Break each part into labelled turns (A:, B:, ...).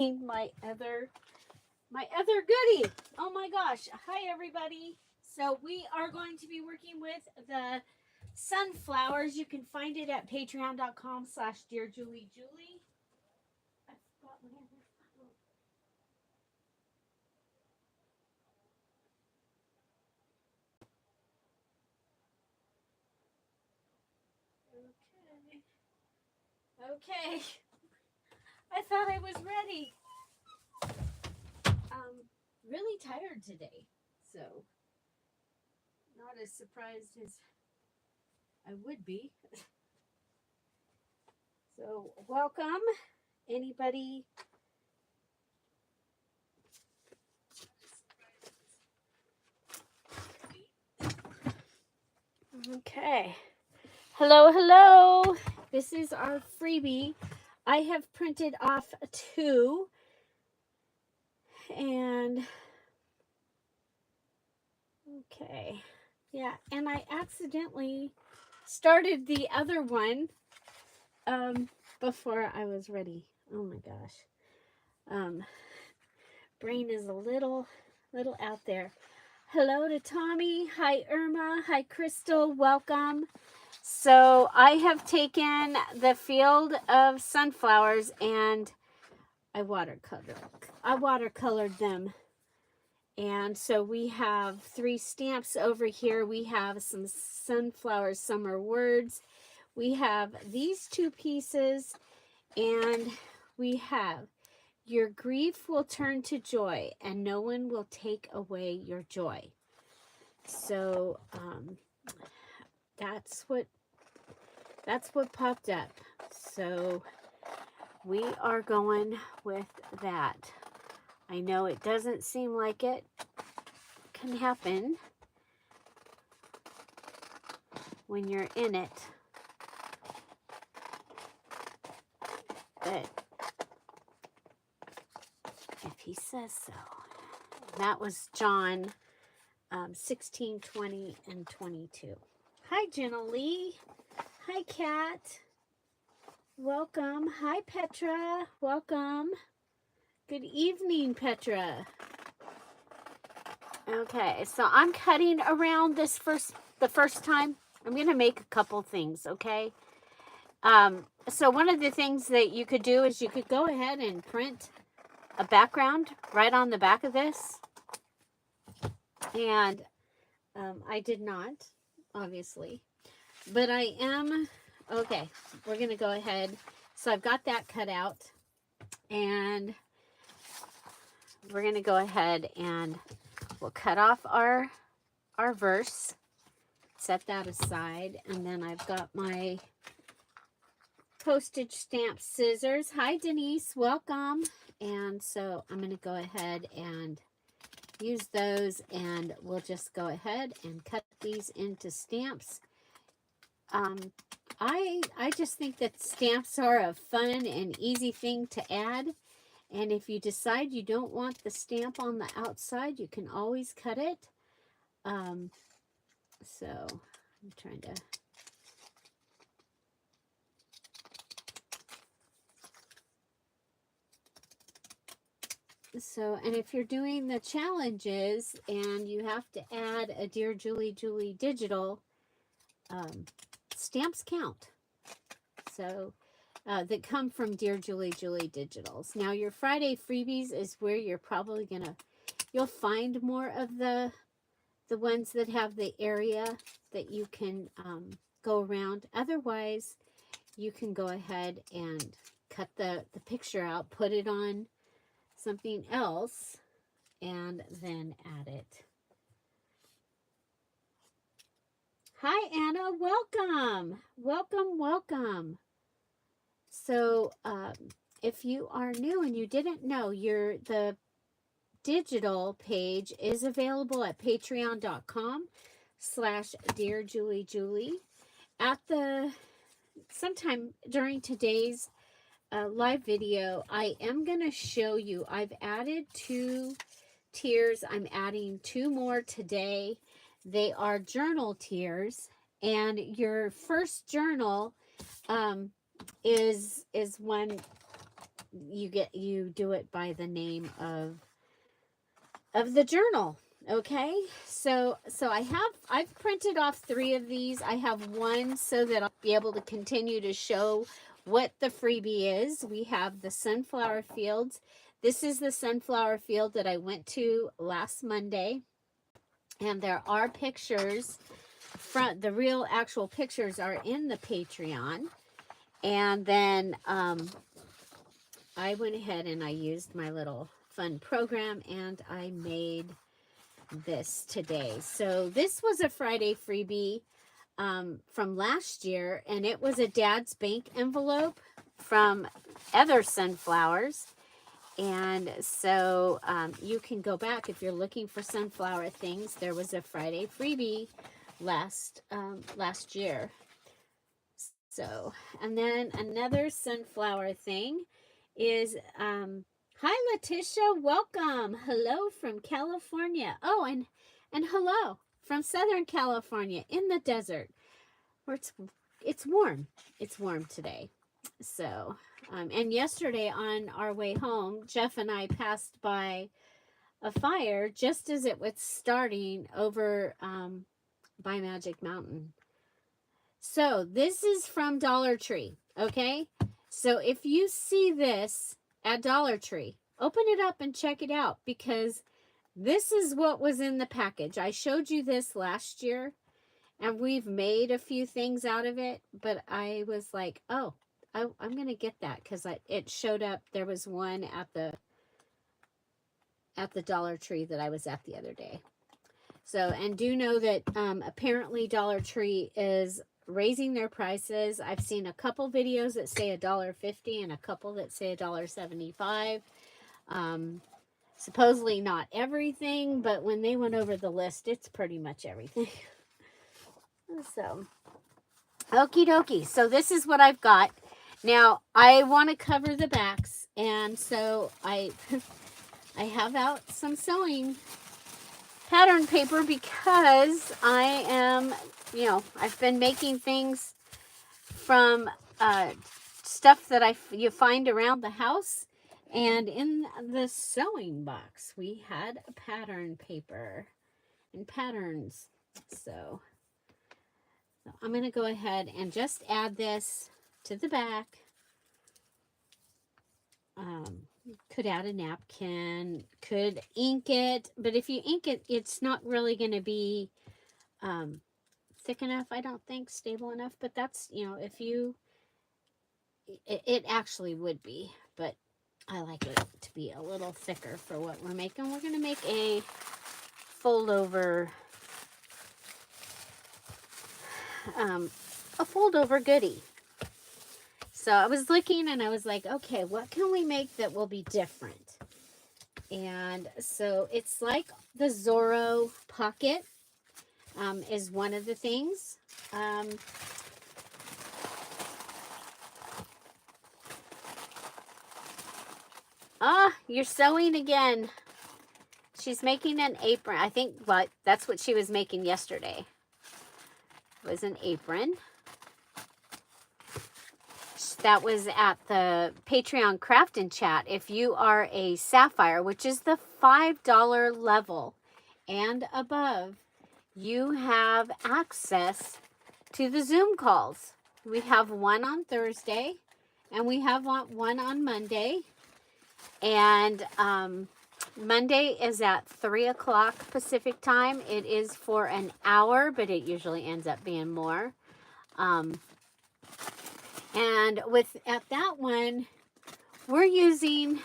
A: my other goodie. Oh my gosh. Hi everybody. So we are going to be working with the sunflowers. You can find it at patreon.com/dearJulieJulie. I forgot what I was. Okay. I thought I was ready. Really tired today, so not as surprised as I would be. So welcome, anybody. Okay. Hello, hello. This is our freebie. I have printed off 2, and okay. Yeah, and I accidentally started the other one before I was ready. Oh my gosh. Brain is a little out there. Hello to Tommy. Hi Irma. Hi Crystal. Welcome. So I have taken the field of sunflowers and I watercolored them. And so we have 3 stamps over here. We have some sunflower summer words. We have these 2 pieces, and we have your grief will turn to joy, and no one will take away your joy. So that's what popped up. So we are going with that. I know it doesn't seem like it can happen when you're in it, but if he says so. That was John 16, 20, and 22. Hi, Jenna Lee. Hi, Kat. Welcome. Hi, Petra. Welcome. Good evening, Petra. Okay, so I'm cutting around this the first time. I'm going to make a couple things, okay? So one of the things that you could do is you could go ahead and print a background right on the back of this. And I did not, obviously. But I am, okay, we're going to go ahead. So I've got that cut out. And we're going to go ahead and we'll cut off our verse. Set that aside. And then I've got my postage stamp scissors. Hi, Denise. Welcome. And so I'm going to go ahead and use those, and we'll just go ahead and cut these into stamps. I just think that stamps are a fun and easy thing to add. And if you decide you don't want the stamp on the outside, you can always cut it. So I'm trying to... So, and if you're doing the challenges and you have to add a Dear Julie Julie digital, stamps count. So, that come from Dear Julie Julie digitals. Now, your Friday freebies is where you're probably you'll find more of the ones that have the area that you can go around. Otherwise, you can go ahead and cut the picture out, put it on something else, and then add it. Hi, Anna. Welcome. Welcome, welcome. So, if you are new and you didn't know, the digital page is available at patreon.com/dearJulieJulie. Sometime during today's live video, I am going to show you, I've added 2 tiers. I'm adding 2 more today. They are journal tiers, and your first journal is one you do it by the name of the journal. Okay, so I've printed off 3 of these. I have one so that I'll be able to continue to show what the freebie is. We have the sunflower fields. This is the sunflower field that I went to last Monday, and there are pictures. The real actual pictures are in the Patreon. And then I went ahead and I used my little fun program, and I made this today. So this was a Friday freebie from last year, and it was a Dad's Bank envelope from other sunflowers. And so you can go back if you're looking for sunflower things. There was a Friday freebie last year. So, and then another sunflower thing is, hi Letitia, welcome. Hello from California. Oh, and hello from Southern California in the desert, where it's warm. It's warm today. So, and yesterday on our way home, Jeff and I passed by a fire just as it was starting over by Magic Mountain. So this is from Dollar Tree, okay? So if you see this at Dollar Tree, open it up and check it out, because this is what was in the package. I showed you this last year, and we've made a few things out of it, but I was like, oh, I'm going to get that, because it showed up. There was one at the Dollar Tree that I was at the other day. So, and do know that apparently Dollar Tree is raising their prices. I've seen a couple videos that say $1.50 and a couple that say $1.75. Supposedly not everything, but when they went over the list, it's pretty much everything. So, okie dokie. So this is what I've got. Now, I want to cover the backs, and so I have out some sewing pattern paper, because I am, I've been making things from stuff that you find around the house. And in the sewing box, we had a pattern paper and patterns. So I'm going to go ahead and just add this to the back. Could add a napkin, could ink it, but if you ink it, it's not really going to be thick enough, I don't think, stable enough, but that's, if you, it actually would be, but I like it to be a little thicker for what we're making. We're going to make a fold over goodie. So I was looking and I was like, okay, what can we make that will be different? And so it's like the Zorro pocket is one of the things. You're sewing again. She's making an apron. I think that's what she was making yesterday. It was an apron. That was at the Patreon Craft and Chat. If you are a Sapphire, which is the $5 level and above, you have access to the Zoom calls. We have one on Thursday, and we have one on Monday. And Monday is at 3 o'clock Pacific time. It is for an hour, but it usually ends up being more. And at that one, we're using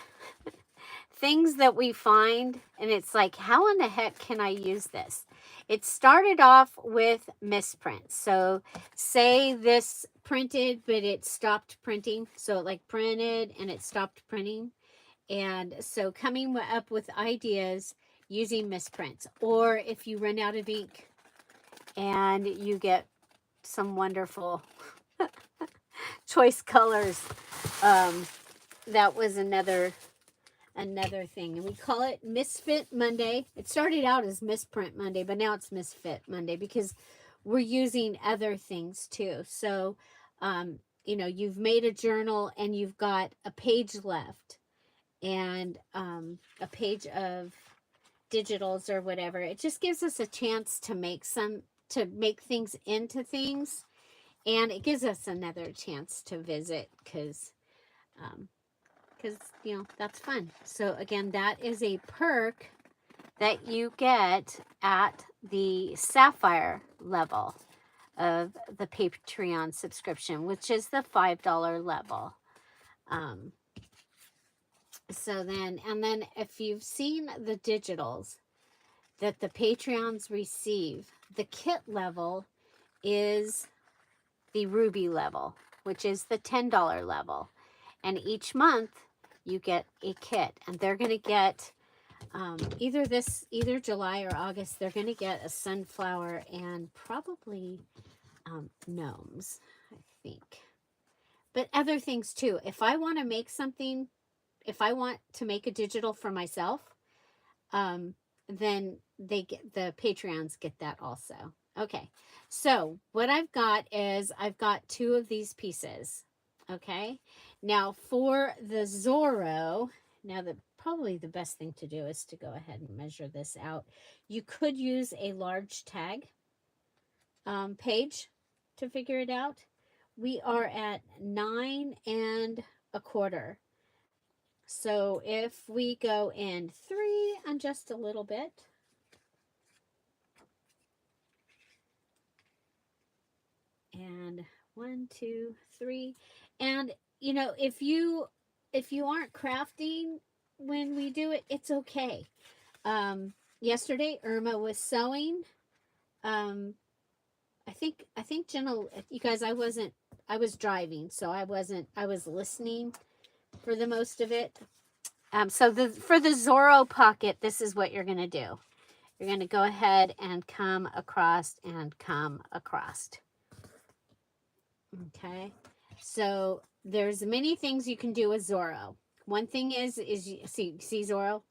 A: things that we find, and it's like, how in the heck can I use this? It started off with misprints. So say this printed, but it stopped printing. So it like printed and it stopped printing. And so coming up with ideas using misprints. Or if you run out of ink and you get some wonderful choice colors, that was another thing. And we call it Misfit Monday. It started out as Misprint Monday, but now it's Misfit Monday because we're using other things too. So you know, you've made a journal and you've got a page left and a page of digitals or whatever. It just gives us a chance to make things into things, and it gives us another chance to visit because you know, that's fun. So again, that is a perk that you get at the Sapphire level of the Patreon subscription, which is the $5 level. So then, and then if you've seen the digitals that the Patreons receive, the kit level is the Ruby level, which is the $10 level. And each month you get a kit, and they're going to get either July or August, they're going to get a sunflower and probably gnomes, I think. But other things too. If I want to make something, if I want to make a digital for myself, then the Patreons get that also. Okay, so what I've got is I've got 2 of these pieces. Okay, now for the Zorro, now probably the best thing to do is to go ahead and measure this out. You could use a large tag page to figure it out. We are at 9 1/4. So if we go in 3 and just a little bit, and 1, 2, 3, and you know, if you aren't crafting when we do it, it's okay. Yesterday Irma was sewing. I think Jenna, you guys, I was driving, so I was listening for the most of it. So for the Zorro pocket, this is what you're going to do. You're going to go ahead and come across and come across. Okay. So there's many things you can do with Zorro. One thing is you see Zorro?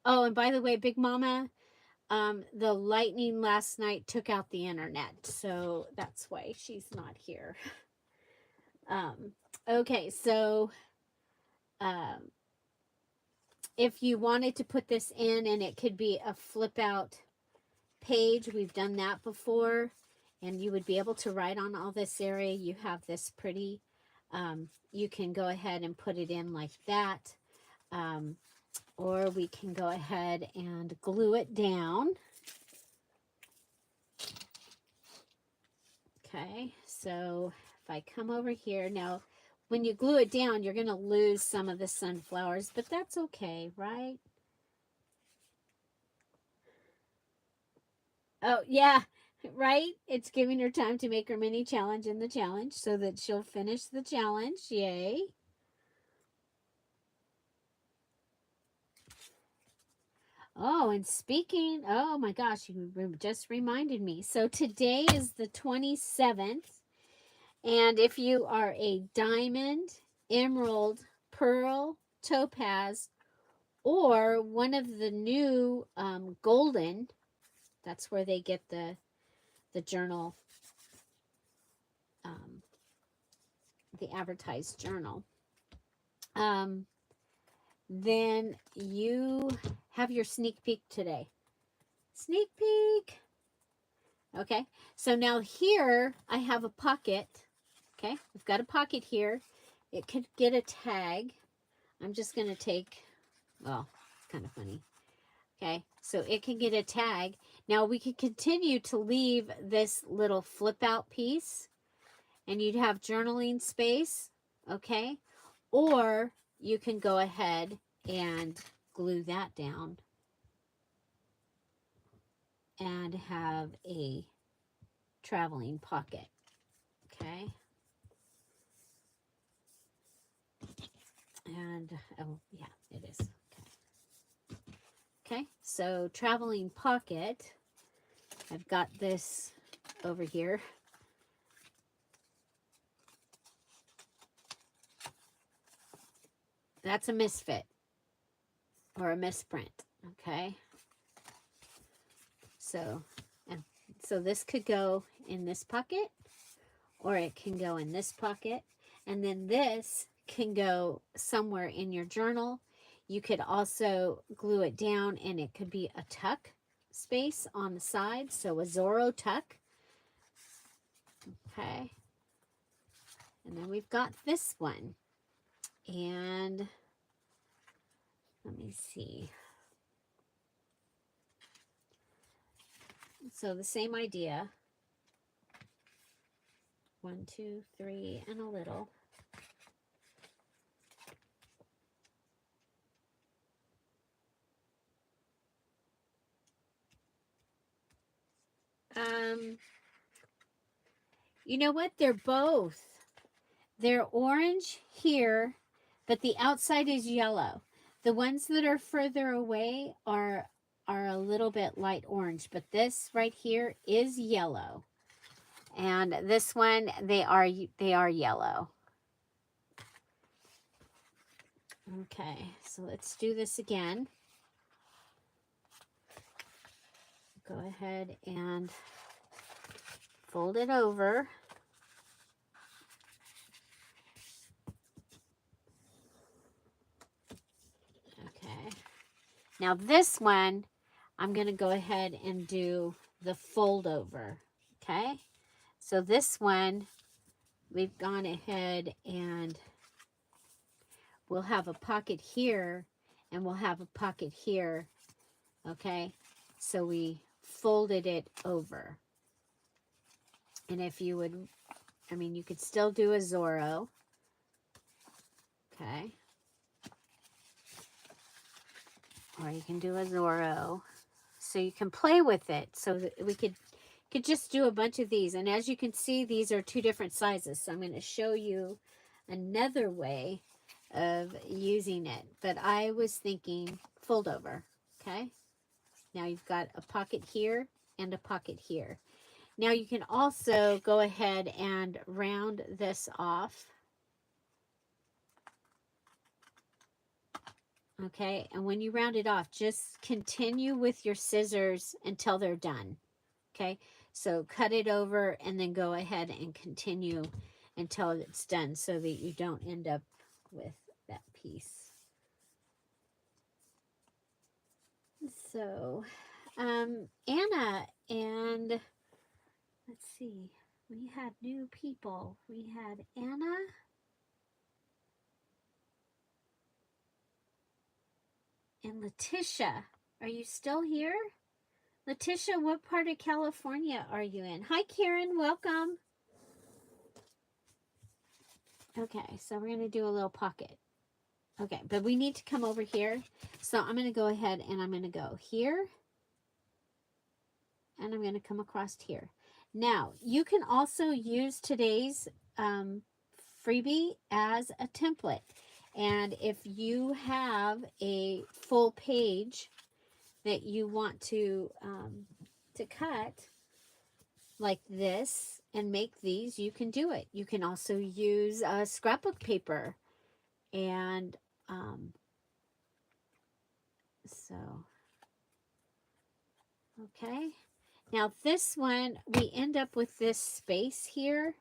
A: Oh, and by the way, Big Mama, the lightning last night took out the internet, so that's why she's not here. Okay, so if you wanted to put this in, and it could be a flip out page, we've done that before, and you would be able to write on all this area. You have this pretty, you can go ahead and put it in like that, or we can go ahead and glue it down. Okay, so if I come over here, now when you glue it down, you're going to lose some of the sunflowers, but that's okay, right? Oh, yeah, right? It's giving her time to make her mini challenge in the challenge so that she'll finish the challenge. Yay. Oh, and speaking, oh my gosh, you just reminded me. So today is the 27th. And if you are a diamond, emerald, pearl, topaz, or one of the new golden, that's where they get the journal, the advertised journal, then you have your sneak peek today. Sneak peek. Okay, so now here I have a pocket. Okay, we've got a pocket here. It could get a tag. I'm just going to take, well, it's kind of funny. Okay, so it can get a tag. Now we could continue to leave this little flip out piece, and you'd have journaling space. Okay, or you can go ahead and glue that down and have a traveling pocket. Okay. And, oh, yeah, it is. Okay. Okay, so traveling pocket. I've got this over here. That's a misfit or a misprint. Okay. So, and so this could go in this pocket, or it can go in this pocket. And then this can go somewhere in your journal. You could also glue it down and it could be a tuck space on the side. So a Zorro tuck. Okay. And then we've got this one. And let me see. So the same idea. 1, 2, 3, and a little. You know what? They're orange here, but the outside is yellow. The ones that are further away are a little bit light orange, but this right here is yellow. And this one, they are yellow. Okay, so let's do this again. Go ahead and fold it over. Okay. Now this one, I'm going to go ahead and do the fold over. Okay. So this one, we've gone ahead and we'll have a pocket here and we'll have a pocket here. Okay. So we folded it over. And if you would, I mean, you could still do a Zorro. Okay. Or you can do a Zorro. So you can play with it. So that we could just do a bunch of these. And as you can see, these are 2 different sizes. So I'm going to show you another way of using it. But I was thinking fold over. Okay. Now you've got a pocket here and a pocket here. Now you can also go ahead and round this off. Okay, and when you round it off, just continue with your scissors until they're done. Okay, so cut it over and then go ahead and continue until it's done so that you don't end up with that piece. So, Anna, and let's see, we had new people. We had Anna. And Letitia, are you still here? Letitia, what part of California are you in? Hi, Karen, welcome. Okay, so we're going to do a little pocket. Okay, but we need to come over here. So I'm going to go ahead and I'm going to go here. And I'm going to come across here. Now, you can also use today's freebie as a template. And if you have a full page that you want to cut like this and make these, you can do it. You can also use scrapbook paper. And so, okay. Now this one, we end up with this space here.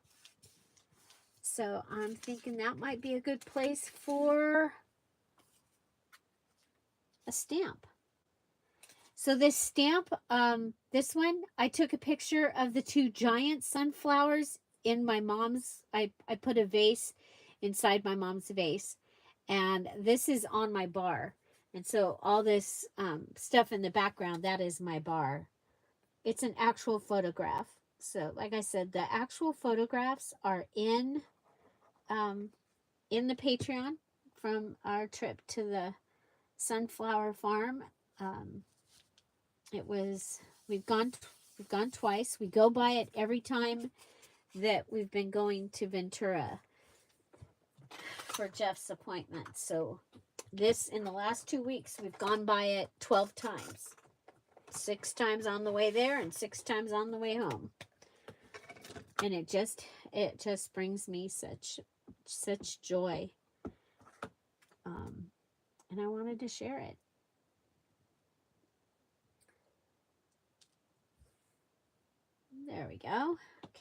A: So I'm thinking that might be a good place for a stamp. So this stamp, this one, I took a picture of the 2 giant sunflowers in my mom's, I put a vase inside my mom's vase. And this is on my bar. And so all this stuff in the background, that is my bar. It's an actual photograph. So like I said, the actual photographs are in the Patreon from our trip to the sunflower farm. We've gone twice. We go by it every time that we've been going to Ventura for Jeff's appointment. So in the last 2 weeks, we've gone by it 12 times. 6 times on the way there and 6 times on the way home. And it just brings me such joy. And I wanted to share it. There we go.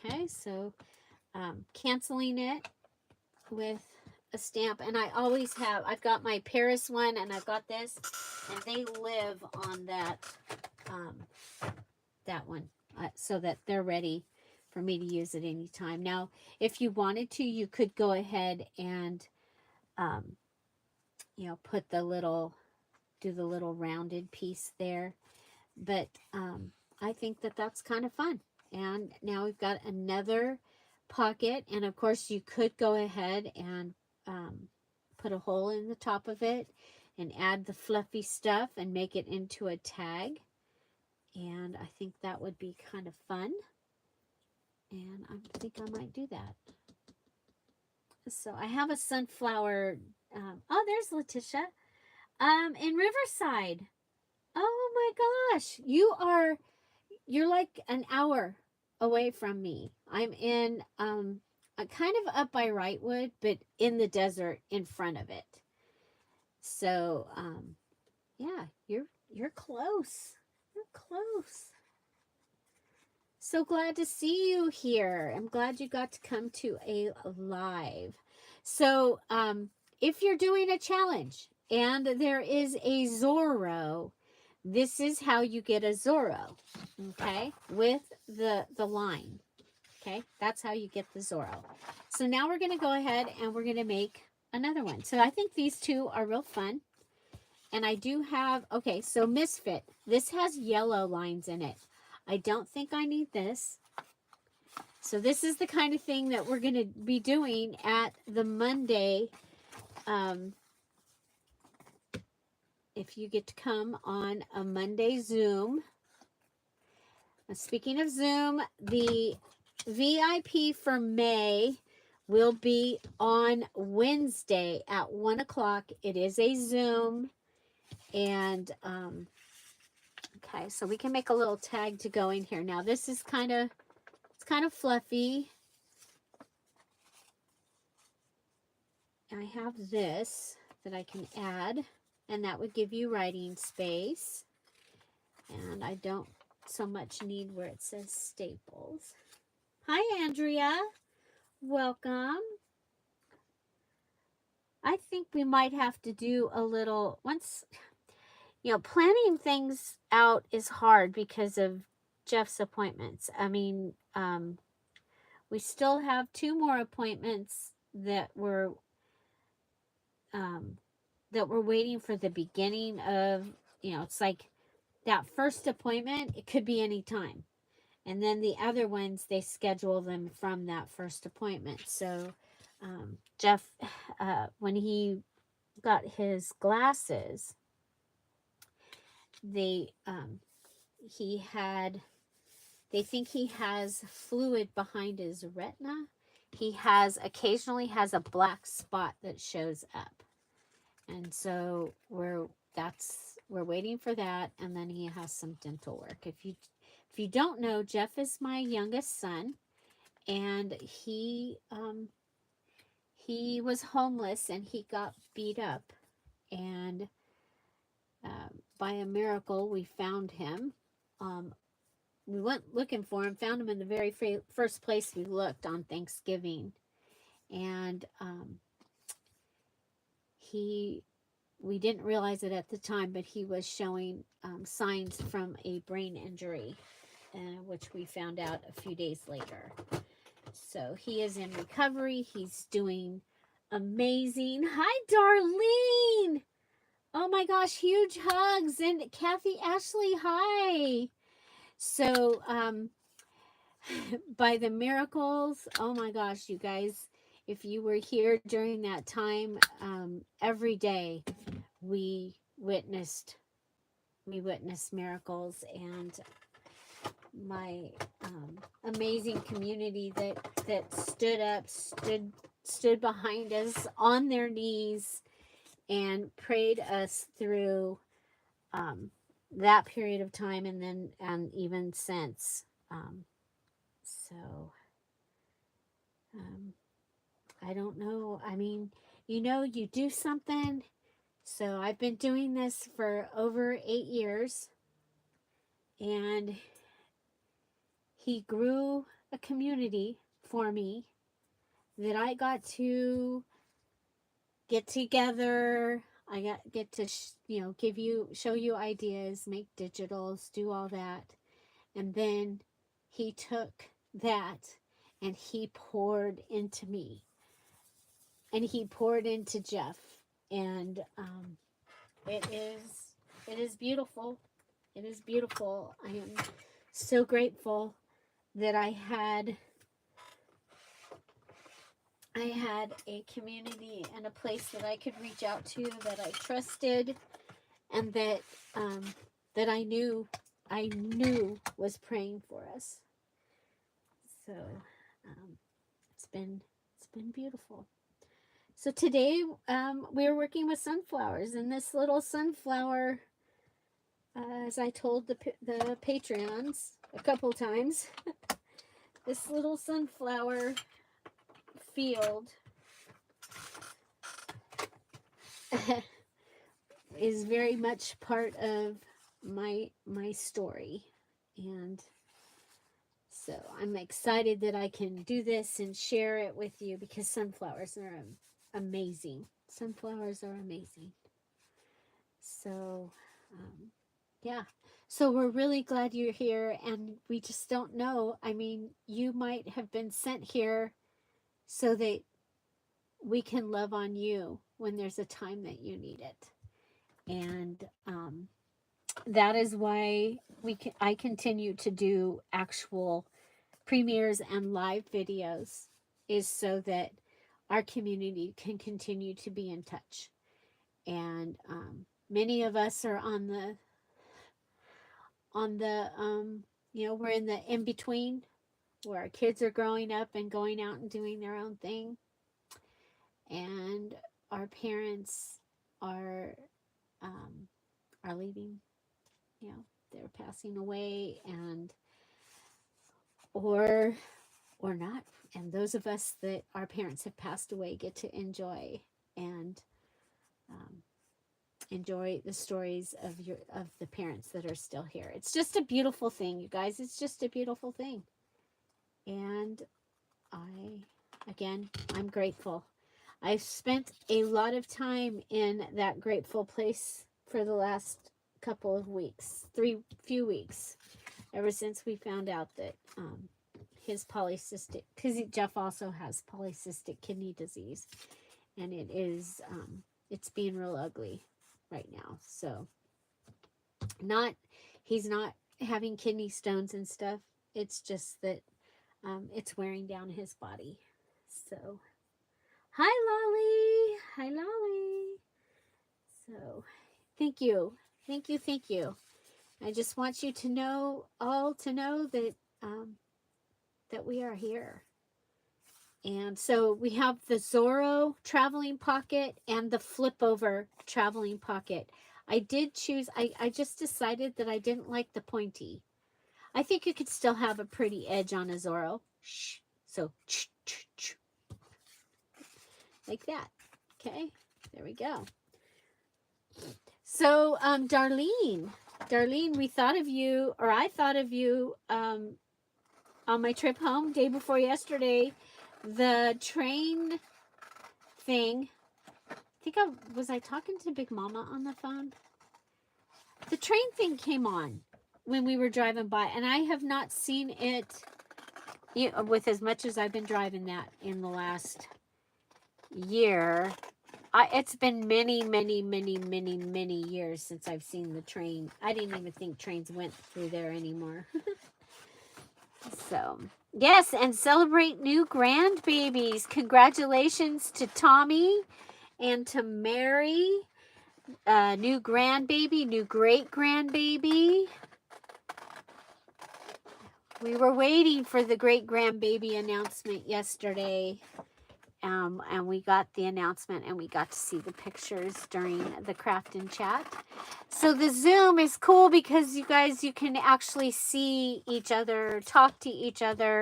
A: Okay, so canceling it with a stamp. And I always have, I've got my Paris one and I've got this, and they live on that, that one, so that they're ready for me to use at any time. Now, if you wanted to, you could go ahead and, you know, put the little, do the little rounded piece there. But I think that that's kind of fun. And now we've got another pocket. And of course, you could go ahead and put a hole in the top of it and add the fluffy stuff and make it into a tag. And I think that would be kind of fun. And I think I might do that. So I have a sunflower. Oh, there's Letitia. In Riverside. Oh my gosh. You're like an hour away from me. I'm in, kind of up by Wrightwood, but in the desert in front of it. So, yeah, you're close. You're close. So glad to see you here. I'm glad you got to come to a live. So, if you're doing a challenge and there is a Zorro, this is how you get a Zorro, okay, with the line, okay? That's how you get the Zorro. So now we're going to go ahead and we're going to make another one. So I think these two are real fun. And I do have, okay, so Misfit. This has yellow lines in it. I don't think I need this. So this is the kind of thing that we're going to be doing at the Monday, if you get to come on a Monday Zoom. Speaking of Zoom, the VIP for May will be on Wednesday at 1 o'clock. It is a Zoom. And, okay, so we can make a little tag to go in here. Now, this is kind of, it's kind of fluffy. I have this that I can add, and that would give you writing space. And I don't so much need where it says Staples. Hi, Andrea. Welcome. I think we might have to do a little, once, you know, planning things out is hard because of Jeff's appointments. I mean, we still have 2 more appointments that we're waiting for the beginning of, you know, it's like that first appointment, it could be any time. And then the other ones, they schedule them from that first appointment. So Jeff, when he got his glasses, they think he has fluid behind his retina. He occasionally has a black spot that shows up. And so we're waiting for that, and then he has some dental work. If you don't know, Jeff is my youngest son, and he was homeless and he got beat up, and by a miracle we found him. We went looking for him, found him in the very first place we looked on Thanksgiving, and we didn't realize it at the time, but he was showing signs from a brain injury, which we found out a few days later. So he is in recovery. He's doing amazing. Hi, Darlene. Oh my gosh, huge hugs. And Kathy Ashley, hi. So by the miracles, oh my gosh, you guys, if you were here during that time, every day we witnessed miracles, and my amazing community that stood behind us on their knees and prayed us through that period of time, and even since. I don't know. I mean, you know, you do something. So I've been doing this for over 8 years, and he grew a community for me, that I got to get together. I get to, you know, show you ideas, make digitals, do all that. And then he took that and he poured into me. And he poured into Jeff. And it is beautiful. It is beautiful. I am so grateful that I had a community and a place that I could reach out to, that I trusted, and that that I knew was praying for us. So it's been beautiful. So today we're working with sunflowers, and this little sunflower, as I told the Patreons a couple times, this little sunflower field is very much part of my story. And so I'm excited that I can do this and share it with you, because sunflowers are amazing. Sunflowers are amazing. So yeah, so we're really glad you're here, and we just don't know. I mean, you might have been sent here so that we can love on you when there's a time that you need it. And that is why I continue to do actual premieres and live videos, is so that our community can continue to be in touch. And many of us are on the you know, we're in the in-between, where our kids are growing up and going out and doing their own thing, and our parents are leaving, you know, they're passing away, and or not. And those of us that our parents have passed away get to enjoy enjoy the stories of the parents that are still here. It's just a beautiful thing, you guys. It's just a beautiful thing. And I'm grateful. I've spent a lot of time in that grateful place for the last couple of weeks, few weeks, ever since we found out that his polycystic, because Jeff also has polycystic kidney disease, and it is it's being real ugly right now. So he's not having kidney stones and stuff. It's just that it's wearing down his body. So hi Lolly. So thank you. I just want you to know that that we are here. And so we have the Zorro traveling pocket and the flip over traveling pocket. I did choose, I just decided that I didn't like the pointy. I think you could still have a pretty edge on a Zorro. Shh. So like that. Okay, there we go. So Darlene, we thought of you, or I thought of you on my trip home day before yesterday. The train thing, I think was I talking to Big Mama on the phone? The train thing came on when we were driving by, and I have not seen it, with as much as I've been driving that in the last year. It's been many years since I've seen the train. I didn't even think trains went through there anymore. So, yes, and celebrate new grandbabies. Congratulations to Tommy and to Mary. New grandbaby, new great-grandbaby. We were waiting for the great-grandbaby announcement yesterday. And we got the announcement, and we got to see the pictures during the craft and chat. So the Zoom is cool because you guys, you can actually see each other, talk to each other.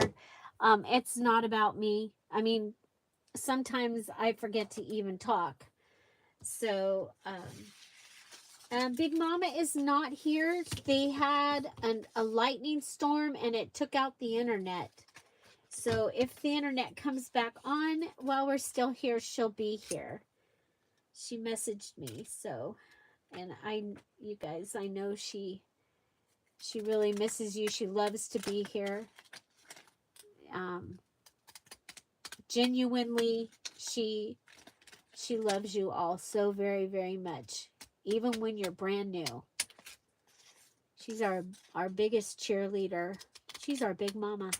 A: It's not about me. I mean, sometimes I forget to even talk. So Big Mama is not here. They had a lightning storm, and it took out the internet. So if the internet comes back on while we're still here, she'll be here. She messaged me, so, and you guys, I know she really misses you. She loves to be here. Genuinely, she loves you all so very, very much, even when you're brand new. She's our biggest cheerleader. She's our big mama.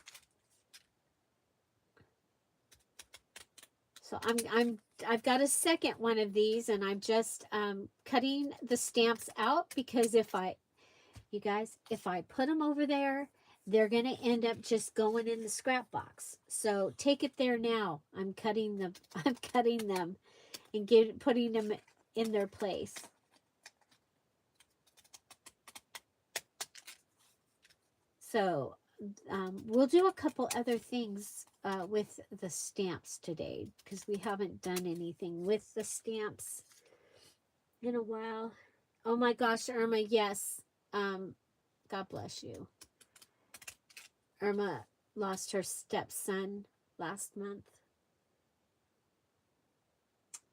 A: So I've got a second one of these, and I'm just cutting the stamps out, because if I put them over there, they're going to end up just going in the scrap box. So take it there now. I'm cutting them and putting them in their place. So we'll do a couple other things with the stamps today, because we haven't done anything with the stamps in a while. Oh my gosh, Irma, yes. God bless you. Irma lost her stepson last month.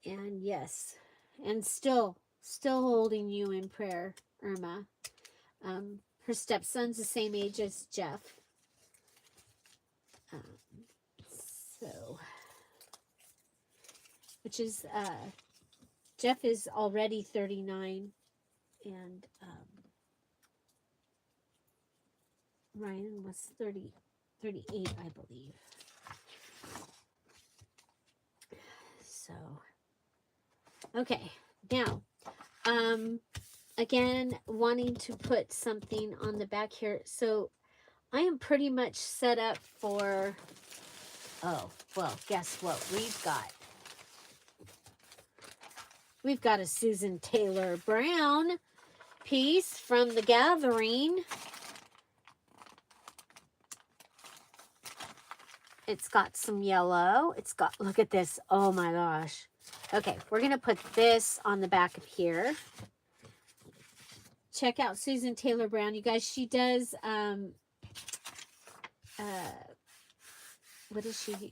A: And yes, and still holding you in prayer, Irma. Her stepson's the same age as Jeff. So, which is, Jeff is already 39, and Ryan was 38, I believe. So, okay, now, again, wanting to put something on the back here. So, I am pretty much set up for, oh, well, guess what we've got? We've got a Susan Taylor Brown piece from The Gathering. It's got some yellow. It's got, look at this. Oh my gosh. Okay, we're going to put this on the back of here. Check out Susan Taylor Brown. You guys, she does, what is she?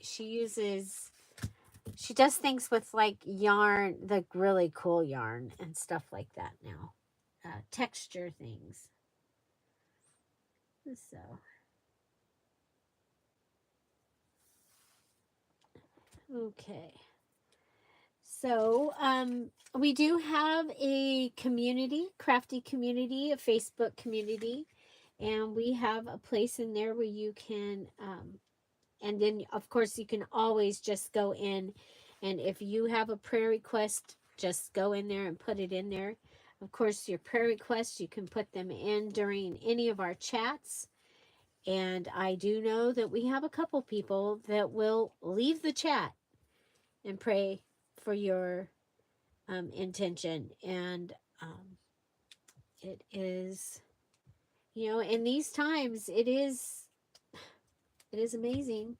A: She does things with like yarn, the really cool yarn and stuff like that now. Texture things. So. Okay. So, we do have a community, crafty community, a Facebook community, and we have a place in there where you can, and then of course you can always just go in, and if you have a prayer request, just go in there and put it in there. Of course, your prayer requests, you can put them in during any of our chats. And I do know that we have a couple people that will leave the chat and pray for your intention. And it is, you know, in these times, it is amazing.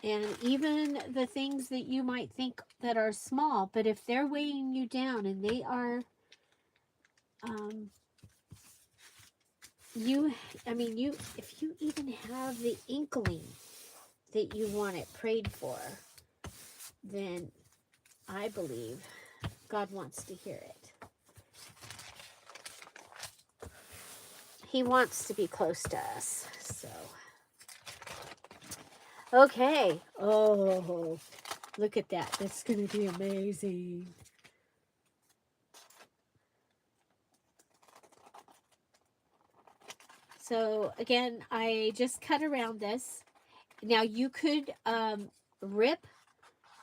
A: And even the things that you might think that are small, but if they're weighing you down and they are, if you even have the inkling that you want it prayed for, then I believe God wants to hear it. He wants to be close to us. So, okay. Oh, look at that. That's going to be amazing. So, again, I just cut around this. Now, you could rip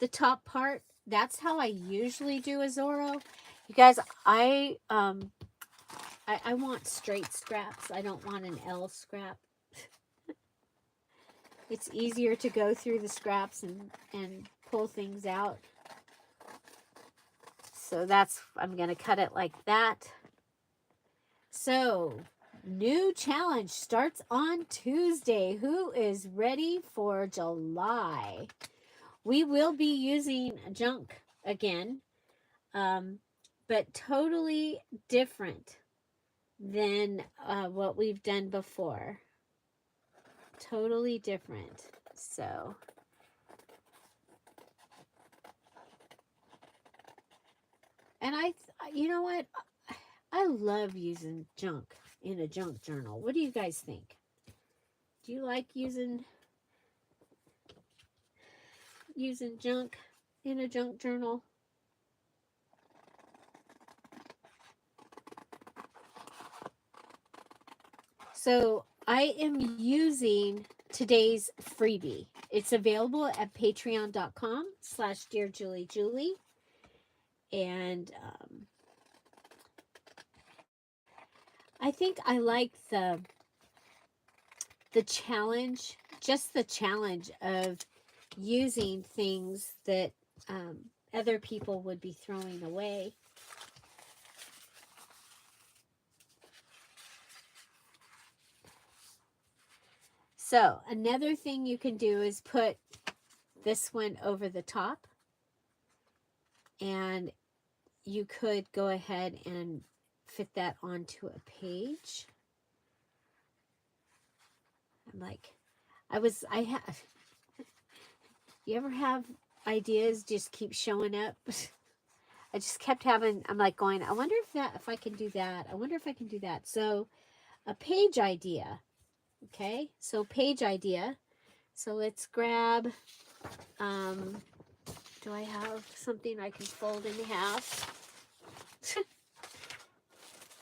A: the top part. That's how I usually do a Zorro. You guys, I want straight scraps. I don't want an L scrap. It's easier to go through the scraps and pull things out. So I'm going to cut it like that. So, new challenge starts on Tuesday. Who is ready for July? We will be using junk again, but totally different than what we've done before. Totally different. So, and you know what? I love using junk in a junk journal. What do you guys think? Do you like using junk in a junk journal? So I am using today's freebie. It's available at patreon.com/dearJulieJulie. And I think I like the challenge, just the challenge of using things that other people would be throwing away. So another thing you can do is put this one over the top, and you could go ahead and fit that onto a page. I'm like, I have, you ever have ideas just keep showing up? I just kept having, I'm like going, I wonder if I can do that. I wonder if I can do that. So a page idea. Okay, so page idea. So let's grab, do I have something I can fold in half?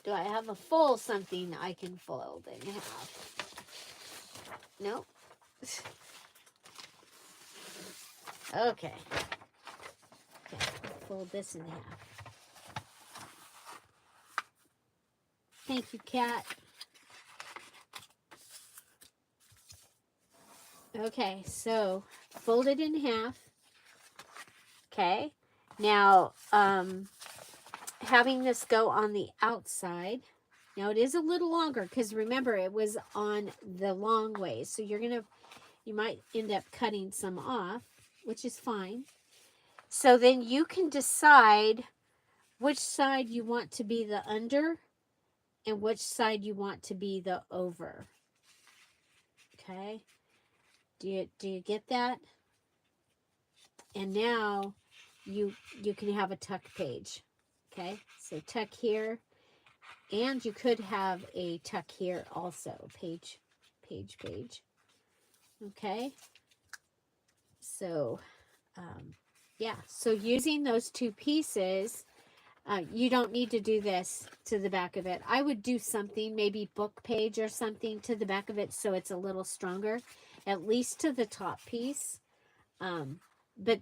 A: Do I have a full something I can fold in half? Nope. Okay. Okay, fold this in half. Thank you, Kat. Okay, so fold it in half. Okay, now having this go on the outside. Now it is a little longer because remember it was on the long way, so you might end up cutting some off, which is fine. So then you can decide which side you want to be the under and which side you want to be the over. Okay, do you get that? And now you can have a tuck page. Okay, so tuck here, and you could have a tuck here also. Page. Okay, so yeah, so using those two pieces, you don't need to do this to the back of it. I would do something, maybe book page or something to the back of it so it's a little stronger, at least to the top piece. But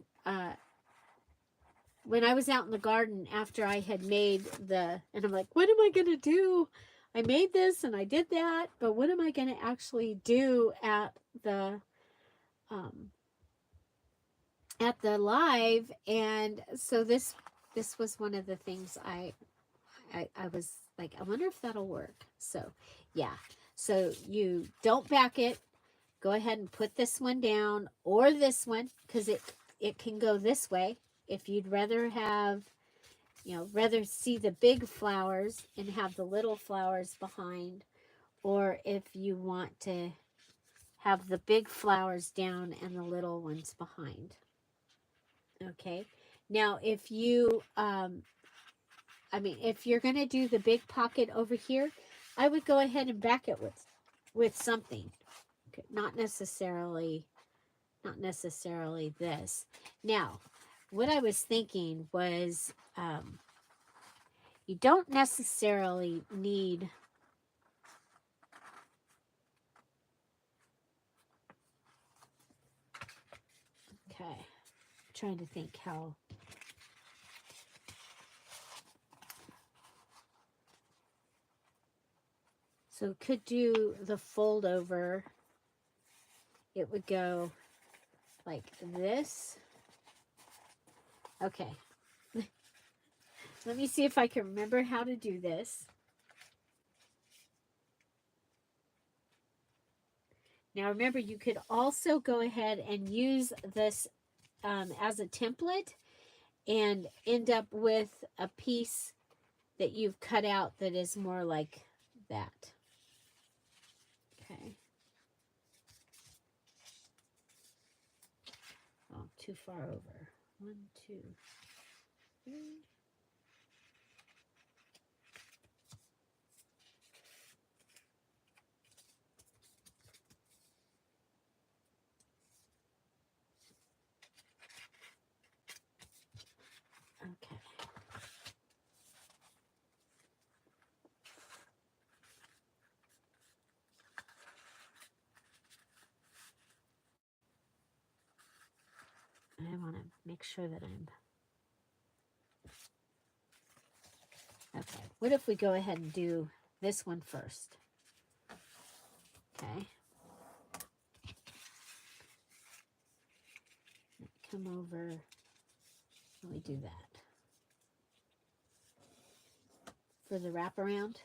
A: when I was out in the garden after I had made and I'm like, what am I going to do? I made this and I did that, but what am I going to actually do at the live? And so this was one of the things I was like, I wonder if that'll work. So yeah, so you don't back it. Go ahead and put this one down or this one, because it can go this way. If you'd rather have, rather see the big flowers and have the little flowers behind, or if you want to have the big flowers down and the little ones behind. Okay. Now, if you, if you're going to do the big pocket over here, I would go ahead and back it with something. Okay. Not necessarily this. Now, what I was thinking was, you don't necessarily need okay, I'm trying to think how. So could do the fold over. It would go like this. Okay. Let me see if I can remember how to do this. Now remember, you could also go ahead and use this as a template and end up with a piece that you've cut out that is more like that. Okay. too far over. 1, 2, 3. Okay. I want to make sure that I'm... Okay. What if we go ahead and do this one first? Okay. Come over. Let me do that. For the wraparound.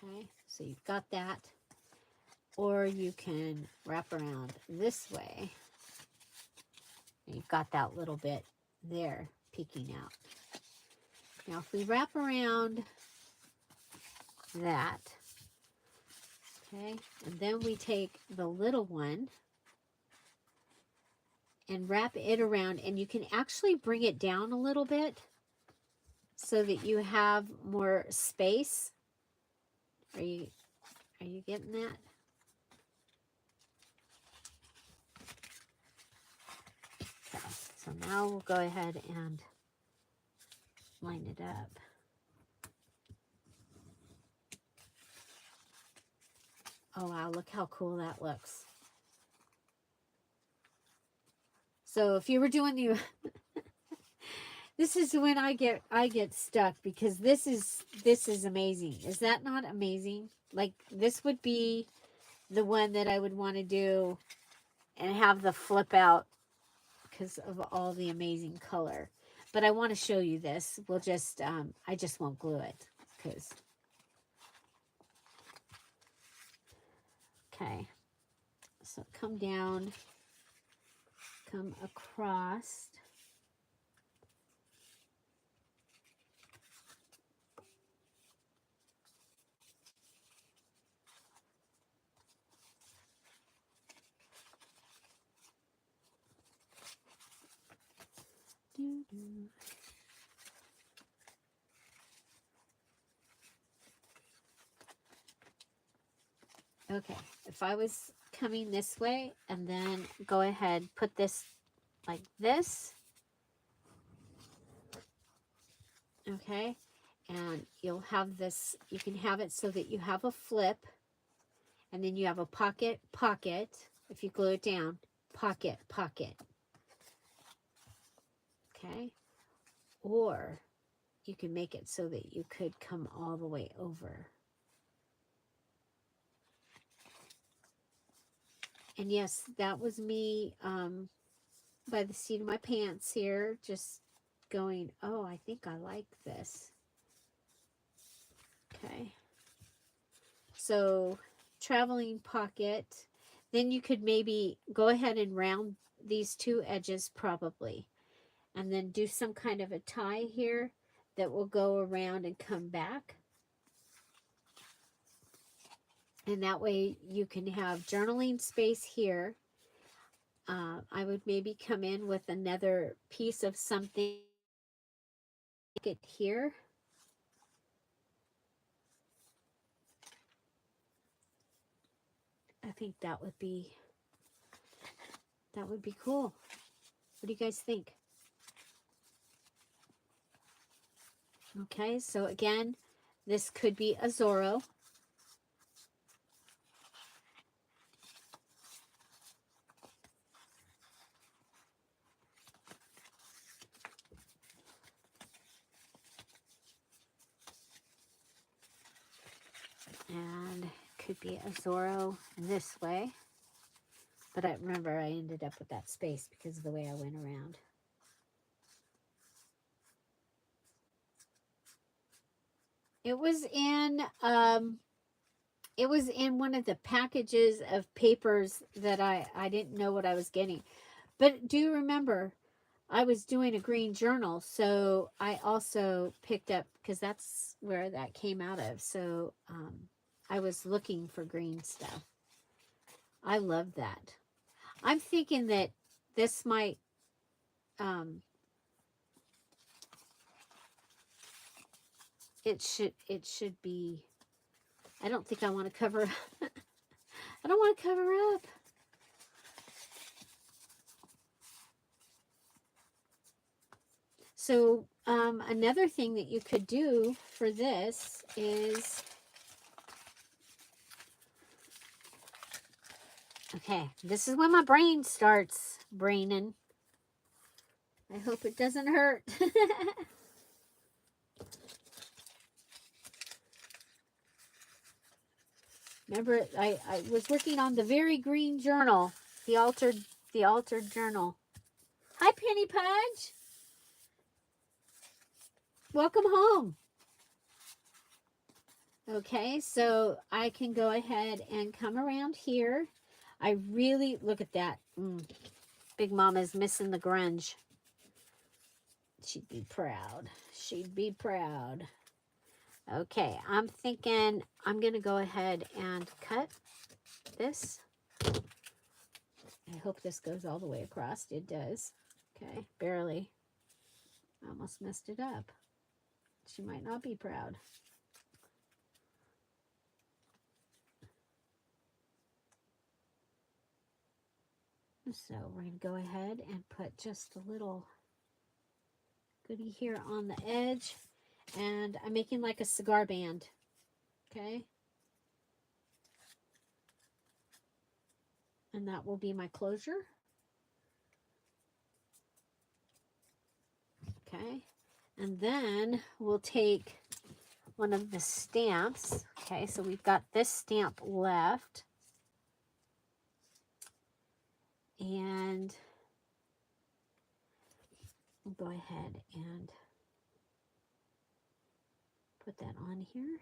A: Okay. So you've got that. Or you can wrap around this way. And you've got that little bit there peeking out. Now if we wrap around that, okay, and then we take the little one and wrap it around, and you can actually bring it down a little bit so that you have more space. Are you getting that? Okay, so now we'll go ahead and line it up. Oh wow, look how cool that looks. So if you were doing the this is when I get stuck, because this is amazing. Is that not amazing? Like, this would be the one that I would want to do and have the flip out because of all the amazing color. But I want to show you this. We'll just I just won't glue it because... Okay. So come down, come across. Okay, if I was coming this way and then go ahead, put this like this. Okay, and you'll have this, you can have it so that you have a flip, and then you have a pocket, pocket, if you glue it down, pocket, pocket. Okay, or you can make it so that you could come all the way over. And yes, that was me by the seat of my pants here, just going, oh, I think I like this. Okay. So, traveling pocket. Then you could maybe go ahead and round these two edges probably. And then do some kind of a tie here that will go around and come back. And that way you can have journaling space here. I would maybe come in with another piece of something here. I think that would be cool. What do you guys think? Okay, so again, this could be a Zorro. And could be a Zorro this way. But I remember I ended up with that space because of the way I went around. It was in one of the packages of papers that I didn't know what I was getting. But do you remember, I was doing a green journal, so I also picked up, because that's where that came out of. So I was looking for green stuff. I love that. I'm thinking that this might, it should be, I don't think I want to cover, I don't want to cover up. So another thing that you could do for this is, okay, this is when my brain starts braining. I hope it doesn't hurt. Remember, I was working on the very green journal, the altered journal. Hi, Penny Pudge. Welcome home. Okay, so I can go ahead and come around here. I really, look at that. Big Mama's missing the grunge. She'd be proud. She'd be proud. Okay, I'm thinking I'm going to go ahead and cut this. I hope this goes all the way across. It does. Okay, barely. I almost messed it up. She might not be proud. So we're going to go ahead and put just a little goodie here on the edge. And I'm making like a cigar band. Okay. And that will be my closure. Okay. And then we'll take one of the stamps. Okay, so we've got this stamp left. And we'll go ahead and put that on here.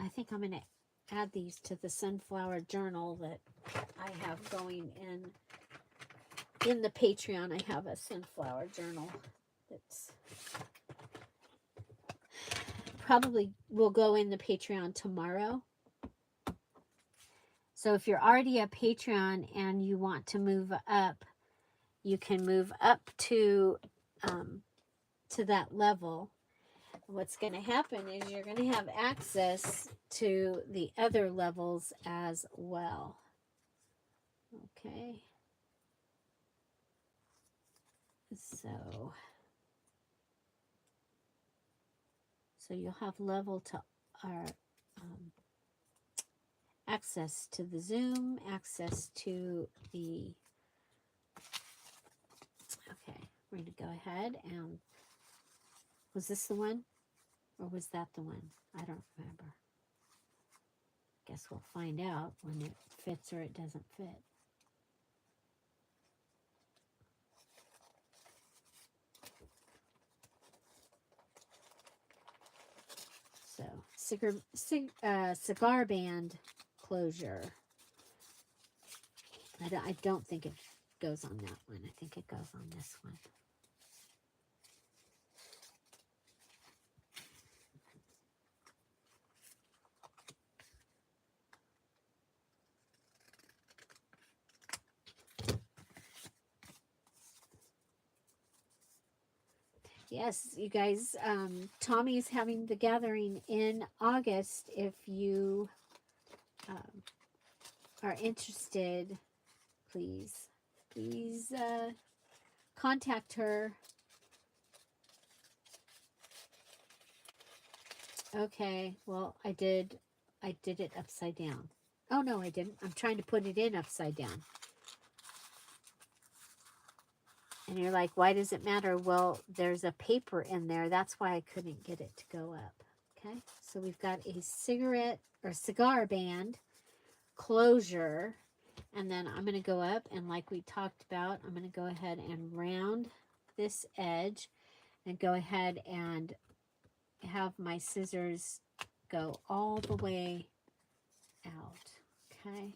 A: I think I'm going to add these to the sunflower journal that I have going in the Patreon. I have a sunflower journal that's probably will go in the Patreon tomorrow. So if you're already a Patreon and you want to move up, you can move up to that level. What's going to happen is you're going to have access to the other levels as well. Okay. So you'll have level to our access to the Zoom, access to the, okay, we're going to go ahead and, was this the one? Or was that the one? I don't remember. Guess we'll find out when it fits or it doesn't fit. So, cigar band closure. I don't think it goes on that one. I think it goes on this one. Yes, you guys, Tommy's having the gathering in August. If you are interested, please contact her. Okay, well, I did it upside down. Oh, no, I didn't. I'm trying to put it in upside down. And you're like, why does it matter? Well, there's a paper in there. That's why I couldn't get it to go up. Okay, so we've got a cigar band closure. And then I'm going to go up, and like we talked about, I'm going to go ahead and round this edge and go ahead and have my scissors go all the way out. Okay,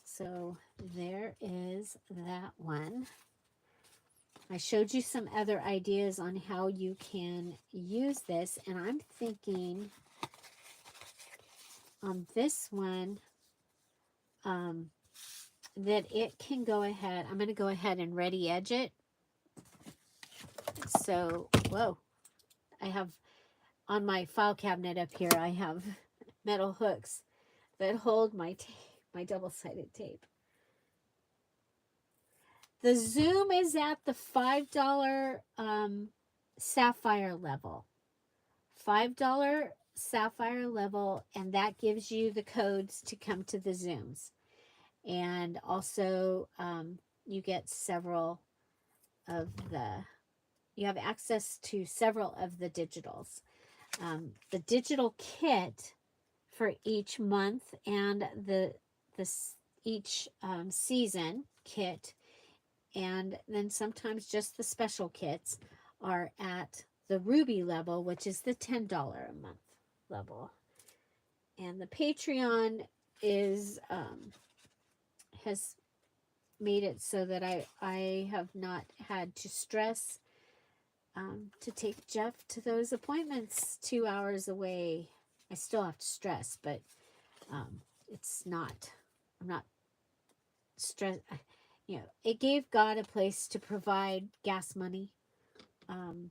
A: so there is that one. I showed you some other ideas on how you can use this, and I'm thinking on this one, that it can go ahead. I'm going to go ahead and ready edge it. So, whoa, I have on my file cabinet up here, I have metal hooks that hold my my double-sided tape. The zoom is at the $5 sapphire level. $5 sapphire level, and that gives you the codes to come to the zooms. And also you get several of you have access to several of the digitals. The digital kit for each month and each season kit, and then sometimes just the special kits are at the Ruby level, which is the $10 a month level. And the Patreon is has made it so that I have not had to stress to take Jeff to those appointments 2 hours away. I still have to stress, but it's not, I'm not stressed. You know, it gave God a place to provide gas money. And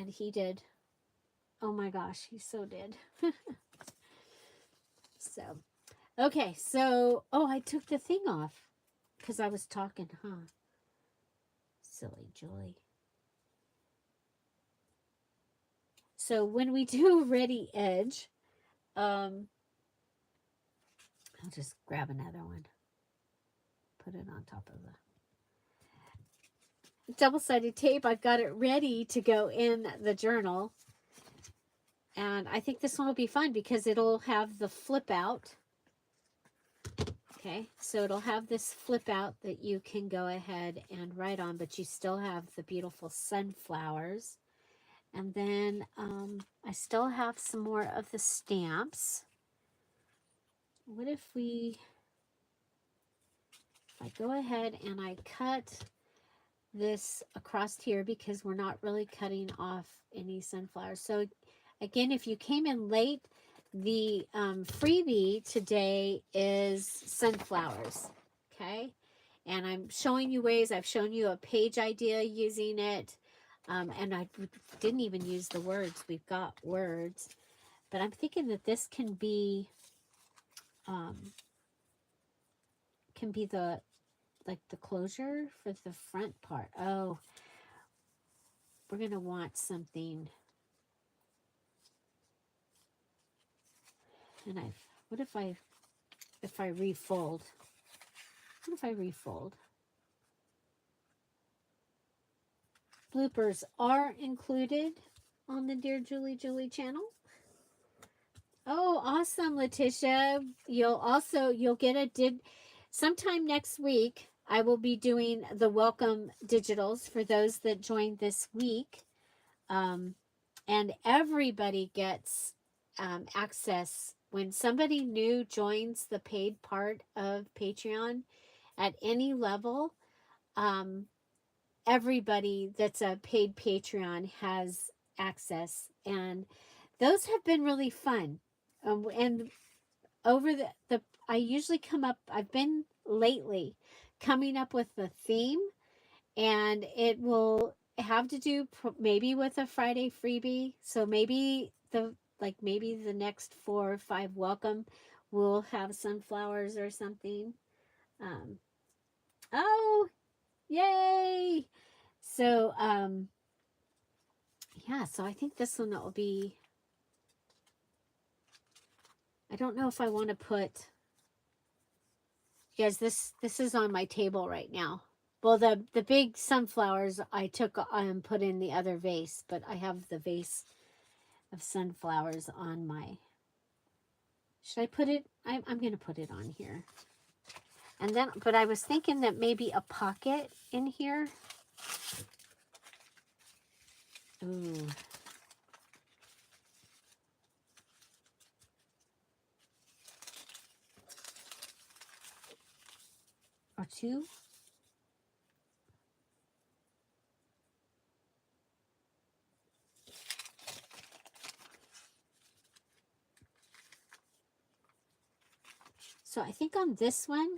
A: he did. Oh my gosh, he so did. So, okay, so, oh, I took the thing off because I was talking, huh? Silly Julie. So when we do ready edge, I'll just grab another one. Put it on top of the double-sided tape. I've got it ready to go in the journal. And I think this one will be fun because it'll have the flip out. Okay, so it'll have this flip out that you can go ahead and write on, but you still have the beautiful sunflowers. And then I still have some more of the stamps. What if I go ahead and I cut this across here, because we're not really cutting off any sunflowers. So again, if you came in late, the freebie today is sunflowers, okay? And I'm showing you ways. I've shown you a page idea using it, and I didn't even use the words. We've got words, but I'm thinking that this can be the, like, the closure for the front part. Oh, we're going to want something. And what if I refold? What if I refold? Bloopers are included on the Dear Julie Julie channel. Oh, awesome, Letitia. You'll get sometime next week. I will be doing the welcome digitals for those that joined this week. And everybody gets access. When somebody new joins the paid part of Patreon at any level, everybody that's a paid Patreon has access, and those have been really fun. And over I usually I've been lately coming up with the theme, and it will have to do maybe with a Friday freebie. So maybe maybe the next 4 or 5 welcome will have sunflowers or something. Oh, yay! So yeah, so I think this one will be, I don't know if I want to put, you guys, this is on my table right now. Well, the big sunflowers I took and put in the other vase, but I have the vase of sunflowers on my, should I put it, I'm going to put it on here. And then, but I was thinking that maybe a pocket in here. Ooh. Or 2. So I think on this one,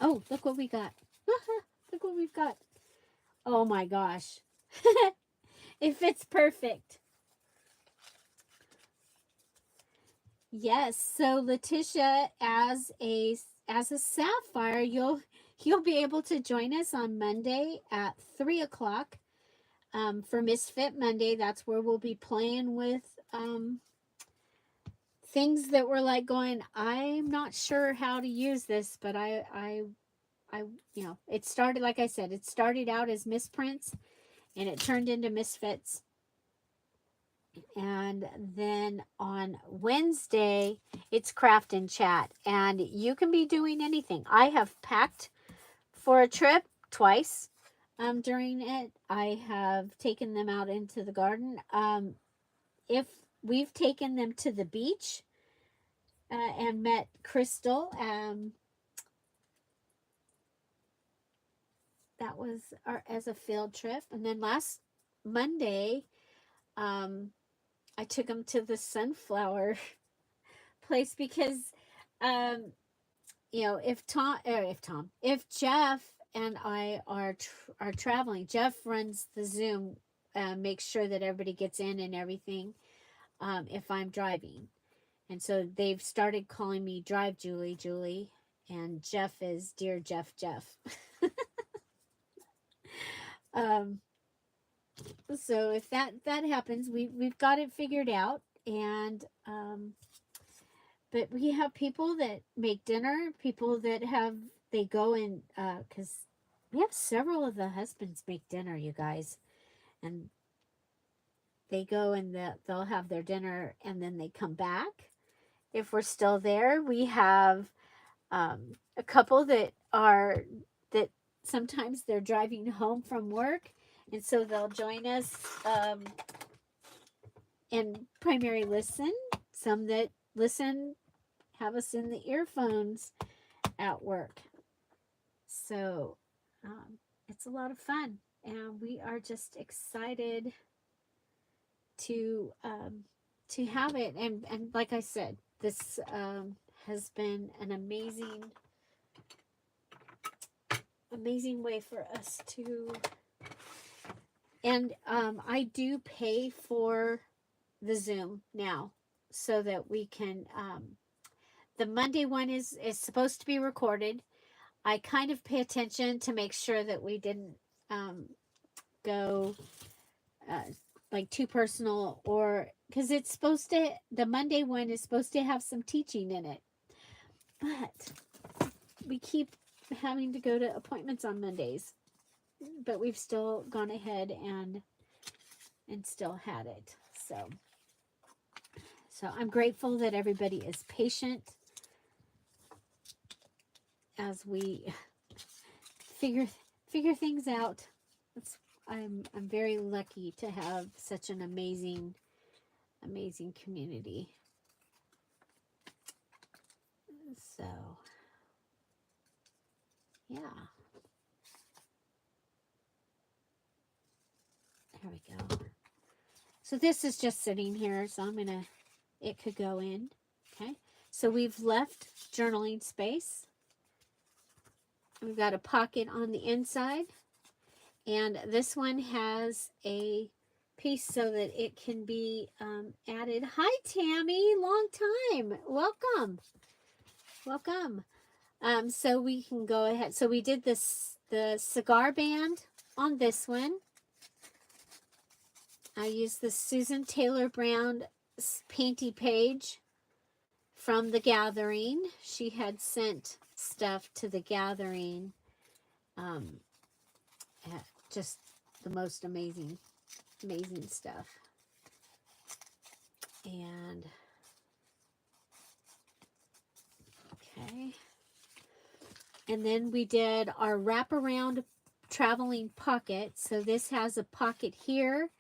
A: oh, look what we got. Look what we've got. Oh my gosh. It fits perfect. Yes, so Letitia, as a sapphire, you'll be able to join us on Monday at 3 o'clock for Misfit Monday. That's where we'll be playing with things that we're like going, I'm not sure how to use this, but I you know, it started, like I said, it started out as misprints and it turned into misfits. And then on Wednesday, it's craft and chat. And you can be doing anything. I have packed for a trip twice during it. I have taken them out into the garden. If we've taken them to the beach and met Crystal, that was as a field trip. And then last Monday, I took them to the sunflower place because, you know, if Jeff and I are traveling, Jeff runs the Zoom, makes sure that everybody gets in and everything. If I'm driving, and so they've started calling me Drive Julie, and Jeff is Dear Jeff. So if that happens, we've got it figured out, and but we have people that make dinner, people that they go and because we have several of the husbands make dinner, you guys, and they go and they'll have their dinner and then they come back. If we're still there, we have a couple that sometimes they're driving home from work, and so they'll join us and primary listen. Some that listen have us in the earphones at work. So it's a lot of fun, and we are just excited to have it. And like I said, this has been an amazing way for us to, and I do pay for the Zoom now so that we can the Monday one is supposed to be recorded. I kind of pay attention to make sure that we didn't go like too personal, or because it's supposed to, the Monday one is supposed to have some teaching in it, but we keep having to go to appointments on Mondays, but we've still gone ahead and still had it. So I'm grateful that everybody is patient as we figure things out. I'm very lucky to have such an amazing community. So yeah, there we go. So this is just sitting here, so it could go in. Okay, so we've left journaling space. We've got a pocket on the inside, and this one has a piece so that it can be added. Hi, Tammy, long time. Welcome. So we can go ahead. So we did the cigar band on this one. I used the Susan Taylor Brown painty page from the Gathering. She had sent stuff to the Gathering. Just the most amazing stuff. And okay. And then we did our wraparound traveling pocket. So this has a pocket here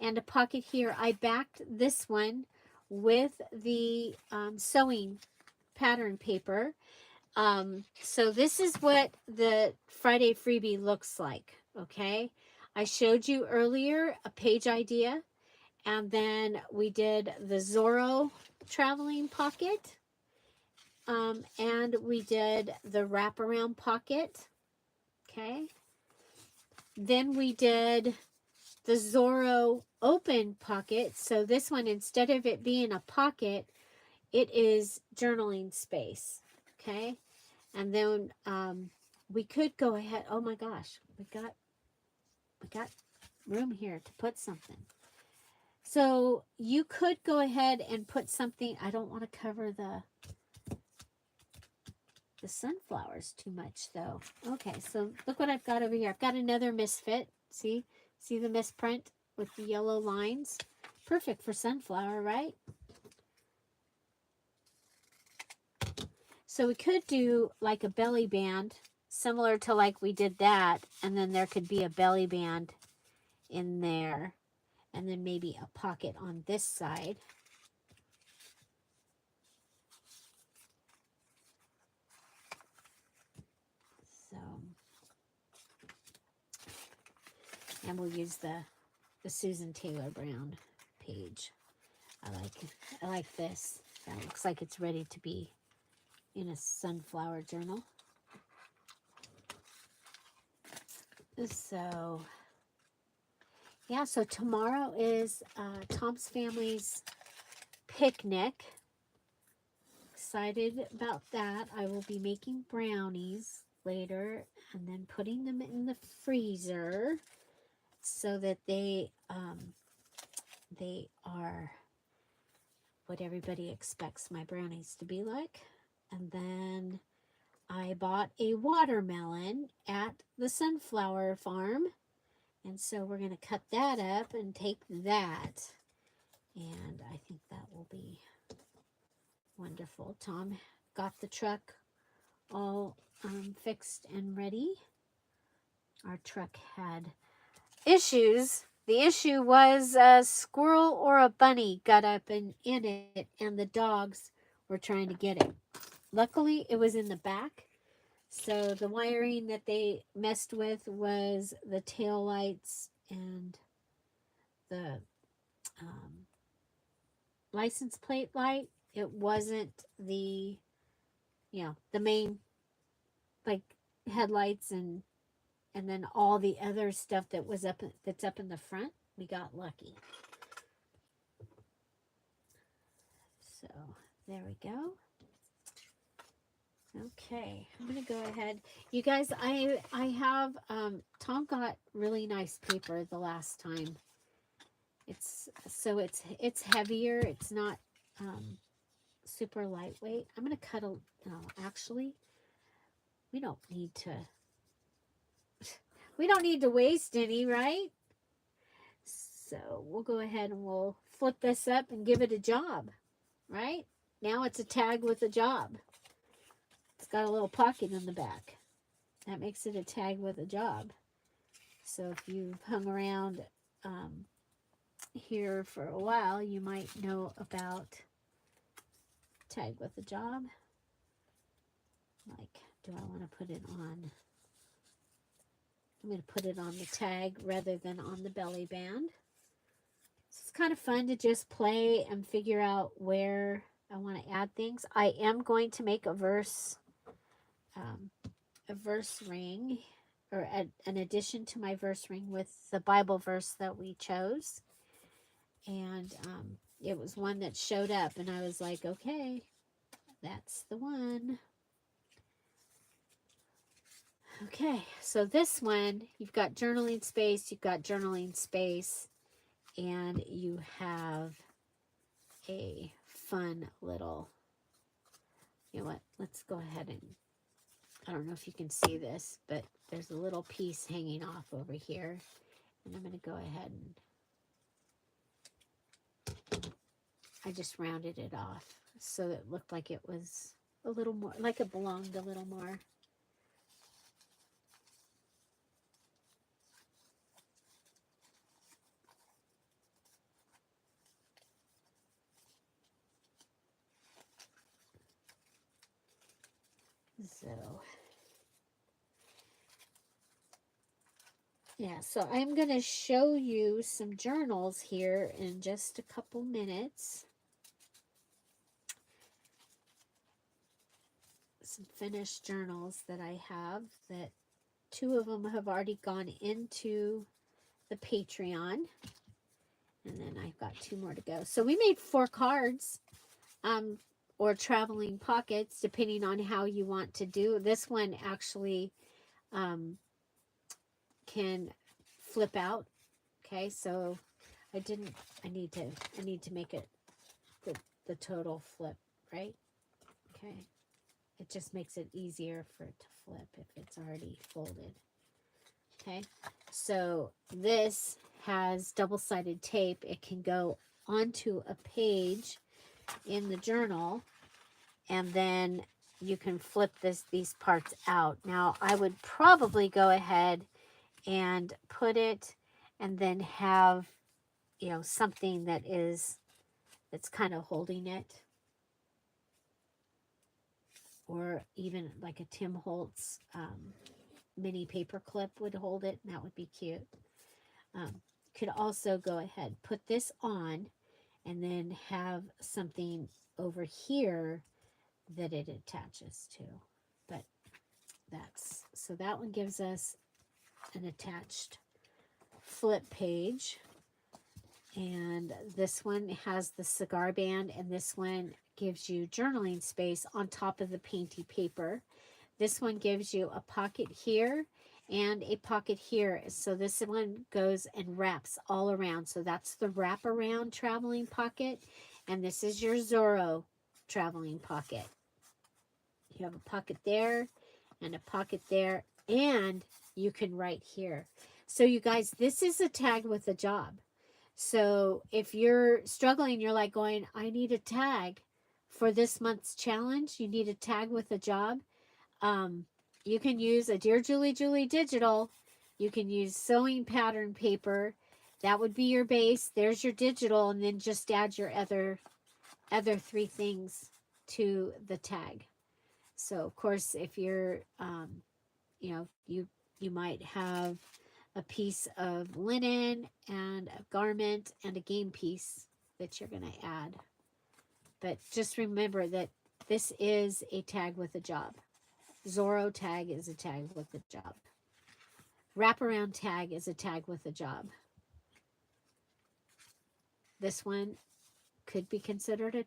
A: and a pocket here. I backed this one with the sewing pattern paper. So this is what the Friday freebie looks like. Okay, I showed you earlier a page idea, And then we did the Zorro traveling pocket. And we did the wraparound pocket. Okay. Then we did the Zorro open pocket. So this one, instead of it being a pocket, it is journaling space. Okay. And then we could go ahead. Oh my gosh, we got room here to put something. So you could go ahead and put something. I don't want to cover the sunflowers too much though. Okay, so look what I've got over here. I've got another misfit. See the misprint with the yellow lines? Perfect for sunflower, right? So we could do like a belly band, similar to like we did that, and then there could be a belly band in there, and then maybe a pocket on this side. So, and we'll use the Susan Taylor Brown page. I like this. That looks like it's ready to be in a sunflower journal. So, yeah, so tomorrow is Tom's family's picnic. Excited about that. I will be making brownies later and then putting them in the freezer so that they are what everybody expects my brownies to be like. And then I bought a watermelon at the sunflower farm. And so we're going to cut that up and take that. And I think that will be wonderful. Tom got the truck all fixed and ready. Our truck had issues. The issue was a squirrel or a bunny got up in it, and the dogs were trying to get it. Luckily, it was in the back. So the wiring that they messed with was the tail lights and the license plate light. It wasn't the, the main, like, headlights and then all the other stuff that was that's up in the front. We got lucky. So there we go. Okay, I'm gonna go ahead. You guys, I have Tom got really nice paper the last time. It's heavier. It's not super lightweight. I'm gonna cut a. No, actually, we don't need to. We don't need to waste any, right? So we'll go ahead and we'll flip this up and give it a job, right? Now it's a tag with a job. It's got a little pocket in the back. That makes it a tag with a job. So if you've hung around here for a while, you might know about tag with a job. Like, do I want to put it on? I'm going to put it on the tag rather than on the belly band. So it's kind of fun to just play and figure out where I want to add things. I am going to make a verse ring, or an addition to my verse ring with the Bible verse that we chose. And it was one that showed up, and I was like, okay, that's the one. Okay, so this one, you've got journaling space, and you have a fun little, you know what, let's go ahead and, I don't know if you can see this, but there's a little piece hanging off over here, and I'm going to go ahead and I just rounded it off so that it looked like it was a little more, like it belonged a little more. So Yeah, so I'm going to show you some journals here in just a couple minutes. Some finished journals that I have, that 2 of them have already gone into the Patreon. And then I've got 2 more to go. So we made 4 cards, or traveling pockets, depending on how you want to do. This one actually can flip out. Okay, so I need to make it the total flip, right? Okay. It just makes it easier for it to flip if it's already folded. Okay. So this has double-sided tape. It can go onto a page in the journal, and then you can flip these parts out. Now, I would probably go ahead and put it, and then have, something that's kind of holding it, or even like a Tim Holtz mini paper clip would hold it, and that would be cute. Could also go ahead, put this on, and then have something over here that it attaches to. But so that one gives us an attached flip page. And this one has the cigar band, and this one gives you journaling space on top of the painty paper. This one gives you a pocket here and a pocket here. So this one goes and wraps all around. So that's the wraparound traveling pocket. And this is your Zorro traveling pocket. You have a pocket there and a pocket there, and you can write here. So you guys, this is a tag with a job. So if you're struggling, you're like going, I need a tag for this month's challenge. You need a tag with a job. You can use a Dear Julie Julie digital. You can use sewing pattern paper. That would be your base. There's your digital, and then just add your other 3 things to the tag. So of course, if you're, you might have a piece of linen and a garment and a game piece that you're going to add. But just remember that this is a tag with a job. Zorro tag is a tag with a job. Wraparound tag is a tag with a job. This one could be considered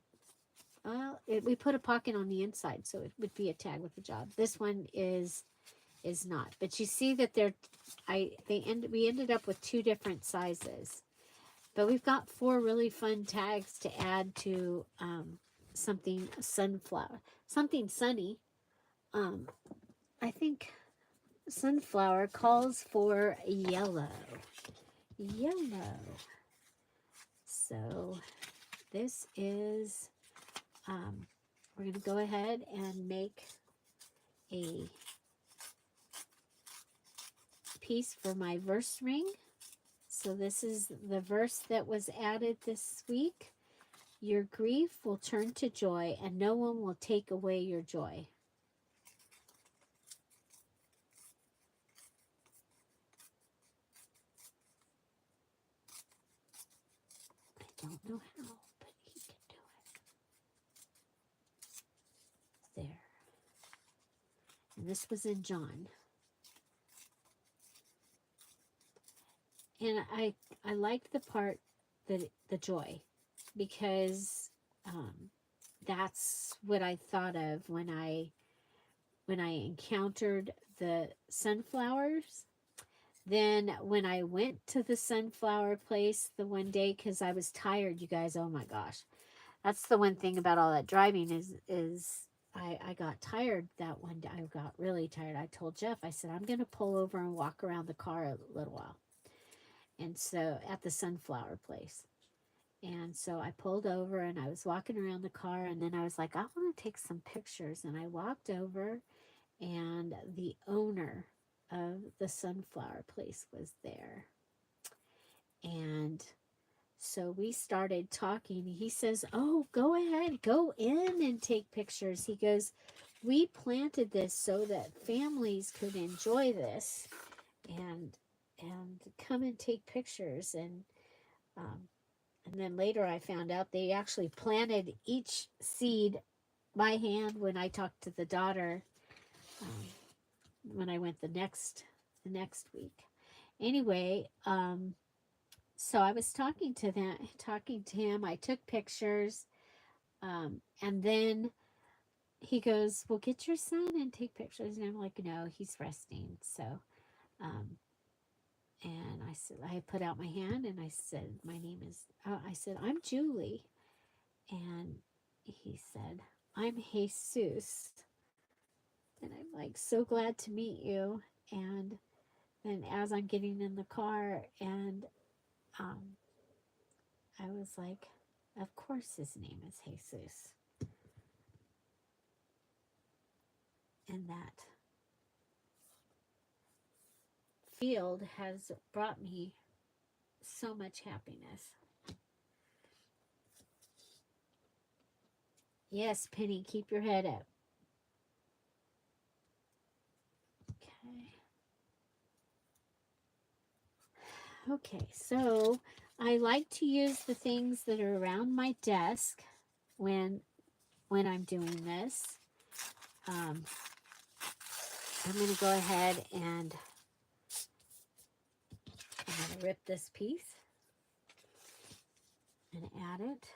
A: we put a pocket on the inside, so it would be a tag with a job. This one is not. But you see that we ended up with 2 different sizes. But we've got 4 really fun tags to add to something sunflower, something sunny. I think sunflower calls for yellow. Yellow. So this is, we're going to go ahead and make a piece for my verse ring. So this is the verse that was added this week. Your grief will turn to joy, and no one will take away your joy. I don't know how, but he can do it. There. And this was in John. And I liked the part that the joy, because that's what I thought of when I encountered the sunflowers. Then when I went to the sunflower place the one day, because I was tired, you guys, oh my gosh. That's the one thing about all that driving is I got tired that one day. I got really tired. I told Jeff, I said, I'm going to pull over and walk around the car a little while. And so at the sunflower place. And so I pulled over and I was walking around the car, and then I was like, I want to take some pictures. And I walked over, and the owner of the sunflower place was there. And so we started talking. He says, oh, go ahead, go in and take pictures. He goes, we planted this so that families could enjoy this. And come and take pictures. And then later I found out they actually planted each seed by hand when I talked to the daughter when I went the next week. Anyway, so I was talking to him. I took pictures, and then he goes, "Well, get your son and take pictures." And I'm like, "No, he's resting." So, and I said, I put out my hand and I said, "My name is," I said, "I'm Julie." And he said, "I'm Jesus." And I'm like, "So glad to meet you." And then as I'm getting in the car, and I was like, "Of course his name is Jesus." And that field has brought me so much happiness. Yes, Penny, keep your head up. Okay, so I like to use the things that are around my desk when I'm doing this. I'm going to go ahead and I'm going to rip this piece and add it.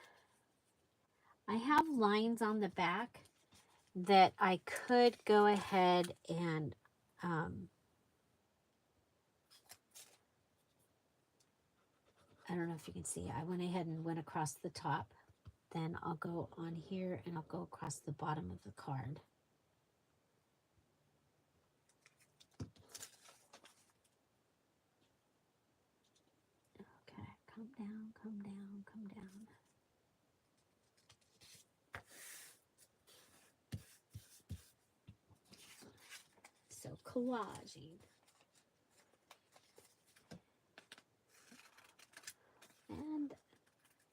A: I have lines on the back that I could go ahead and I don't know if you can see. I went ahead and went across the top. Then I'll go on here and I'll go across the bottom of the card. Okay, come down, come down, come down. So collaging.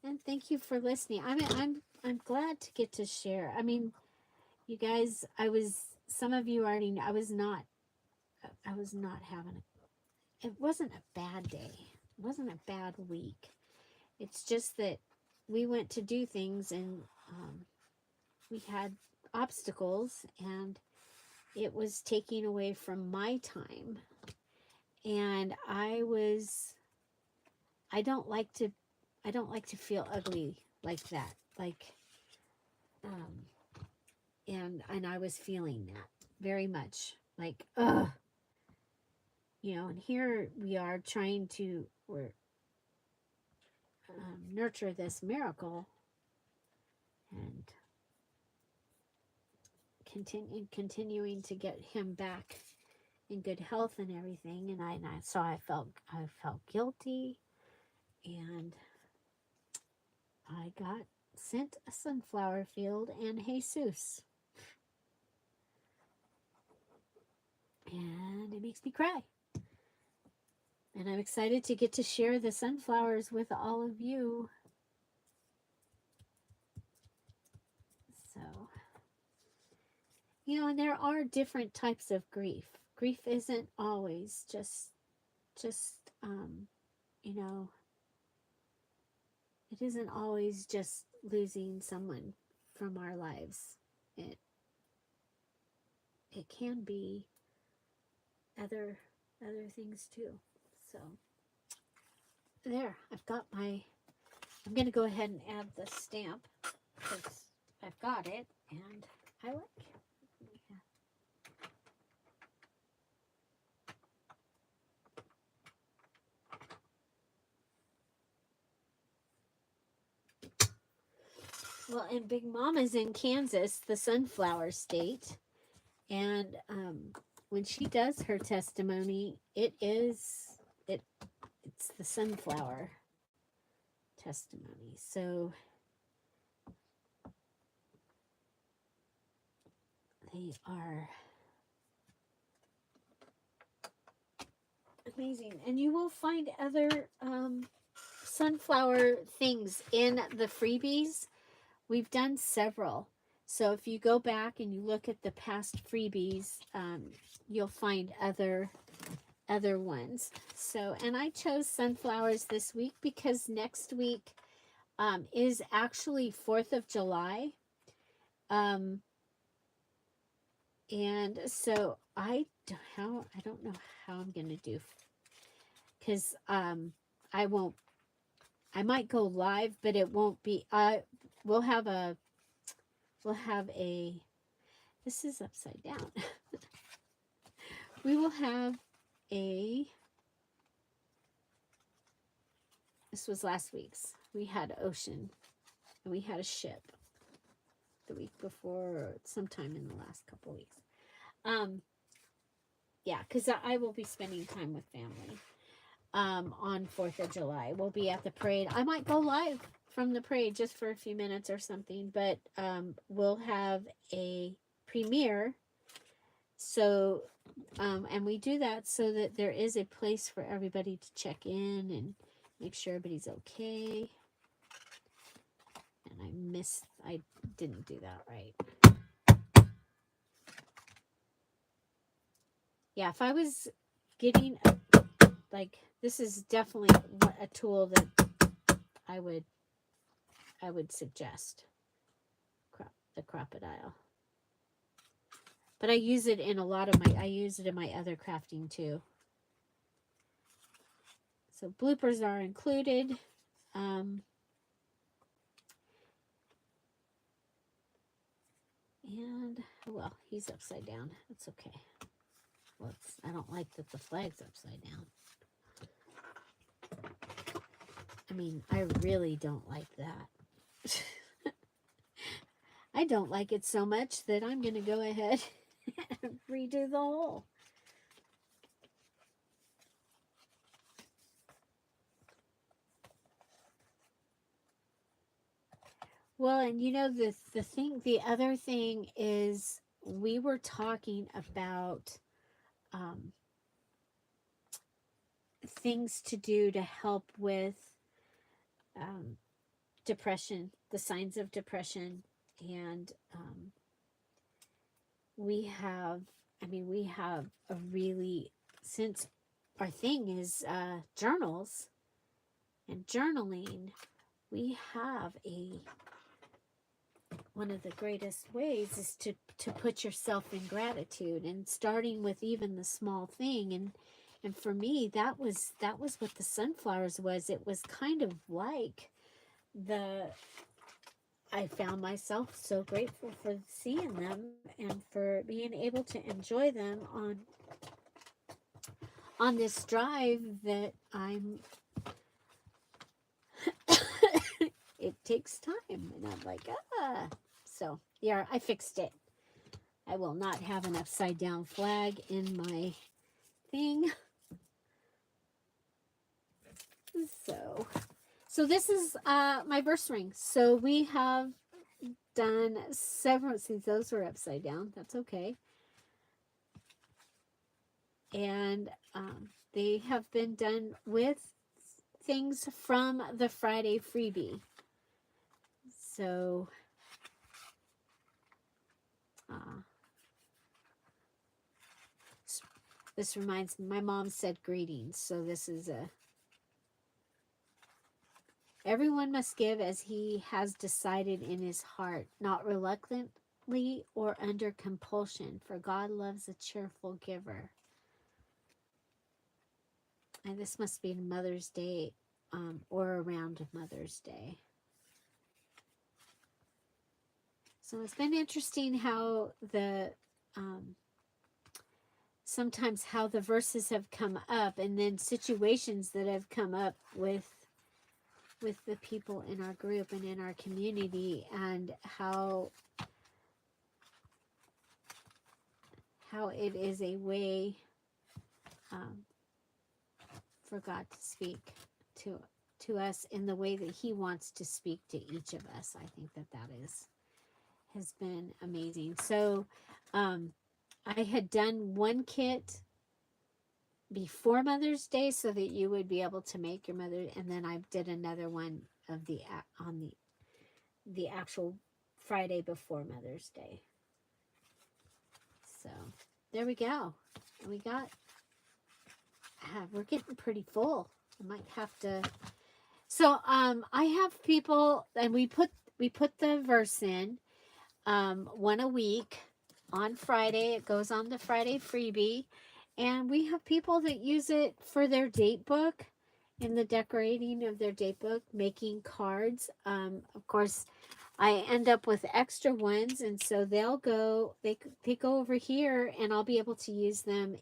A: And thank you for listening. I mean, I'm glad to get to share. I mean, you guys, some of you already know, I was not having it wasn't a bad day. It wasn't a bad week. It's just that we went to do things and we had obstacles and it was taking away from my time. And I don't like to feel ugly like that. Like, and I was feeling that very much, like, ugh, and here we are trying to nurture this miracle and continuing to get him back in good health and everything. And I felt guilty, and I got sent a sunflower field and Jesus. And it makes me cry. And I'm excited to get to share the sunflowers with all of you. So, and there are different types of grief. Grief isn't always just it isn't always just losing someone from our lives. It can be other things too. So there, I'm going to go ahead and add the stamp because I've got it and I like it. Well, and Big Mama's in Kansas, the sunflower state. And when she does her testimony, it's the sunflower testimony. So they are amazing. And you will find other sunflower things in the freebies. We've done several. So if you go back and you look at the past freebies, you'll find other other ones. So, and I chose sunflowers this week because next week is actually 4th of July. And so I don't know how I'm going to do, because I might go live, but it won't be, we'll have a, this is upside down. We will have this was last week's. We had ocean and we had a ship the week before, or sometime in the last couple weeks. Yeah, because I will be spending time with family on 4th of July. We'll be at the parade. I might go live from the parade just for a few minutes or something, but we'll have a premiere. So, and we do that so that there is a place for everybody to check in and make sure everybody's okay. And I didn't do that right. Yeah, if I was getting, like, this is definitely a tool that I would suggest. The crocodile. But I use it in I use it in my other crafting too. So bloopers are included. And, well, he's upside down. That's okay. Well, I don't like that the flag's upside down. I mean, I really don't like that. I don't like it so much that I'm going to go ahead and redo the whole. Well, and you know, the other thing is, we were talking about things to do to help with depression, the signs of depression. And we have a really, since our thing is journals and journaling, we have one of the greatest ways is to put yourself in gratitude, and starting with even the small thing. And for me, that was what the sunflowers was. It was kind of like I found myself so grateful for seeing them and for being able to enjoy them on this drive that it takes time, and I'm like, so yeah, I fixed it. I will not have an upside down flag in my thing. So this is my verse ring. So we have done several. See, those were upside down. That's okay. And they have been done with things from the Friday freebie. So this reminds me, my mom said greetings. So this is everyone must give as he has decided in his heart, not reluctantly or under compulsion, for God loves a cheerful giver. And this must be Mother's Day or around Mother's Day. So it's been interesting how sometimes how the verses have come up, and then situations that have come up with the people in our group and in our community, and how it is a way for God to speak to us in the way that he wants to speak to each of us. I think that has been amazing. So I had done one kit before Mother's Day so that you would be able to make your mother, and then I did another one of on the actual Friday before Mother's Day. So there we go. And we got we're getting pretty full. I might have to. So I have people, and we put the verse in one a week on Friday. It goes on the Friday freebie, and we have people that use it for their date book, in the decorating of their date book, making cards. Of course, I end up with extra ones, and so they'll go. They go over here, and I'll be able to use them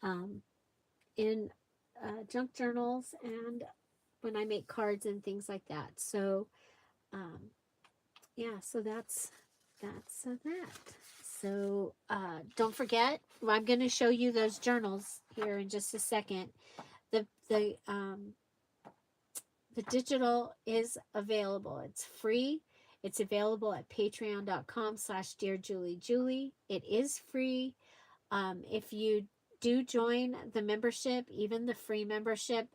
A: um, in junk journals and when I make cards and things like that. So, yeah, so that's that. So don't forget, I'm going to show you those journals here in just a second. The digital is available. It's free. It's available at patreon.com/dearJulieJulie. It is free. If you do join the membership, even the free membership,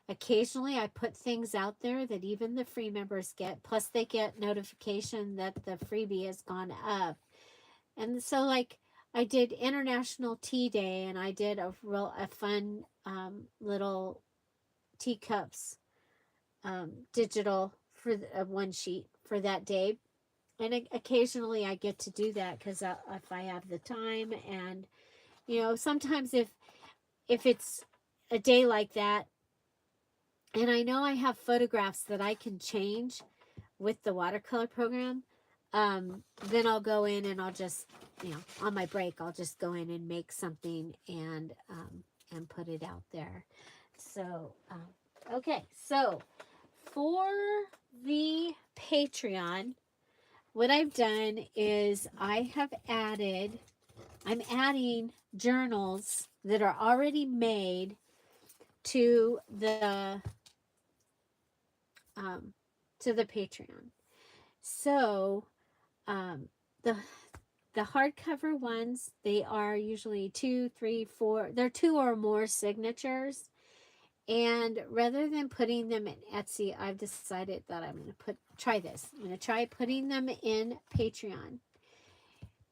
A: occasionally I put things out there that even the free members get. Plus, they get notification that the freebie has gone up. And so, like, I did International Tea Day, and I did a fun little teacups digital for one sheet for that day. And occasionally I get to do that because if I have the time, and sometimes if it's a day like that, and I know I have photographs that I can change with the watercolor program, then I'll go in and I'll just, on my break, I'll just go in and make something and put it out there. So, okay. So for the Patreon, what I've done is I'm adding journals that are already made to the Patreon. So the hardcover ones, they are usually 2, 3, 4. They're 2 or more signatures. And rather than putting them in Etsy, I've decided that I'm going to try this. I'm going to try putting them in Patreon.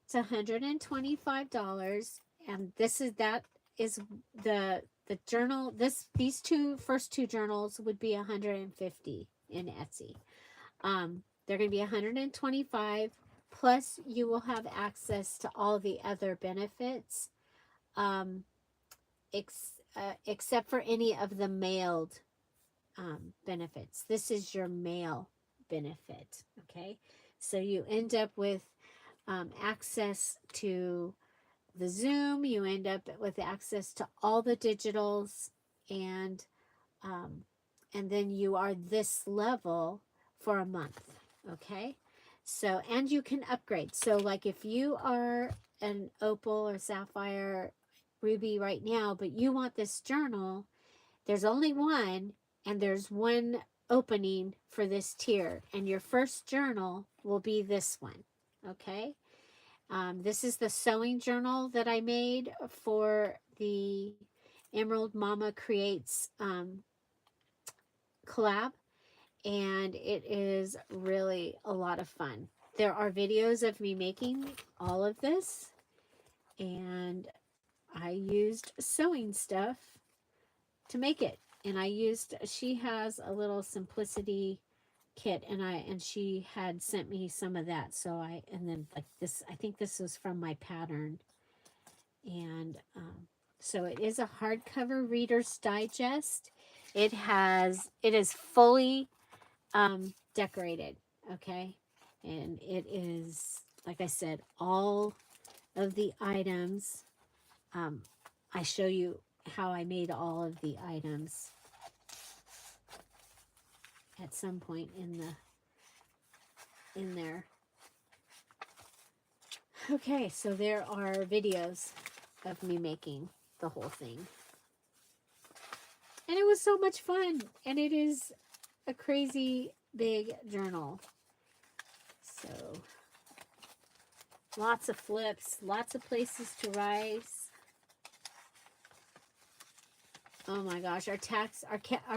A: It's $125, and that is the journal. These first two journals would be $150 in Etsy. They're going to be $125, plus you will have access to all the other benefits, except for any of the mailed benefits. This is your mail benefit. Okay, so you end up with access to the Zoom. You end up with access to all the digitals, and then you are this level for a month. Okay, so, and you can upgrade. So like if you are an opal or sapphire ruby right now, but you want this journal, there's only one, and there's one opening for this tier, and your first journal will be this one. Okay, this is the sewing journal that I made for the Emerald Mama Creates collab, and it is really a lot of fun. There are videos of me making all of this, and I used sewing stuff to make it. And she has a little simplicity kit, and she had sent me some of that. So and then like this, I think this was from my pattern. And so it is a hardcover Reader's Digest. It is fully decorated. Okay. And it is, like I said, all of the items. I show you how I made all of the items at some point in there. Okay, so there are videos of me making the whole thing. And it was so much fun. And it is a crazy big journal. So lots of flips, lots of places to write. Oh my gosh, our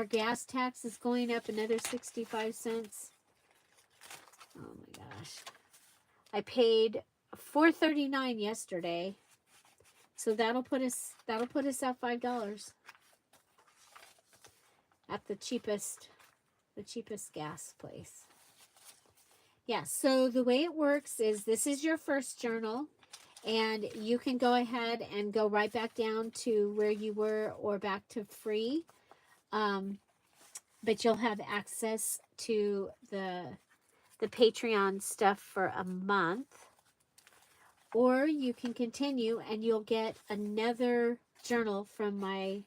A: gas tax is going up another 65 cents. Oh my gosh. I paid $4.39 yesterday. So that'll put us at $5 at the cheapest gas place. Yeah, so the way it works is this is your first journal, and you can go ahead and go right back down to where you were or back to free. But you'll have access to the Patreon stuff for a month. Or you can continue and you'll get another journal from my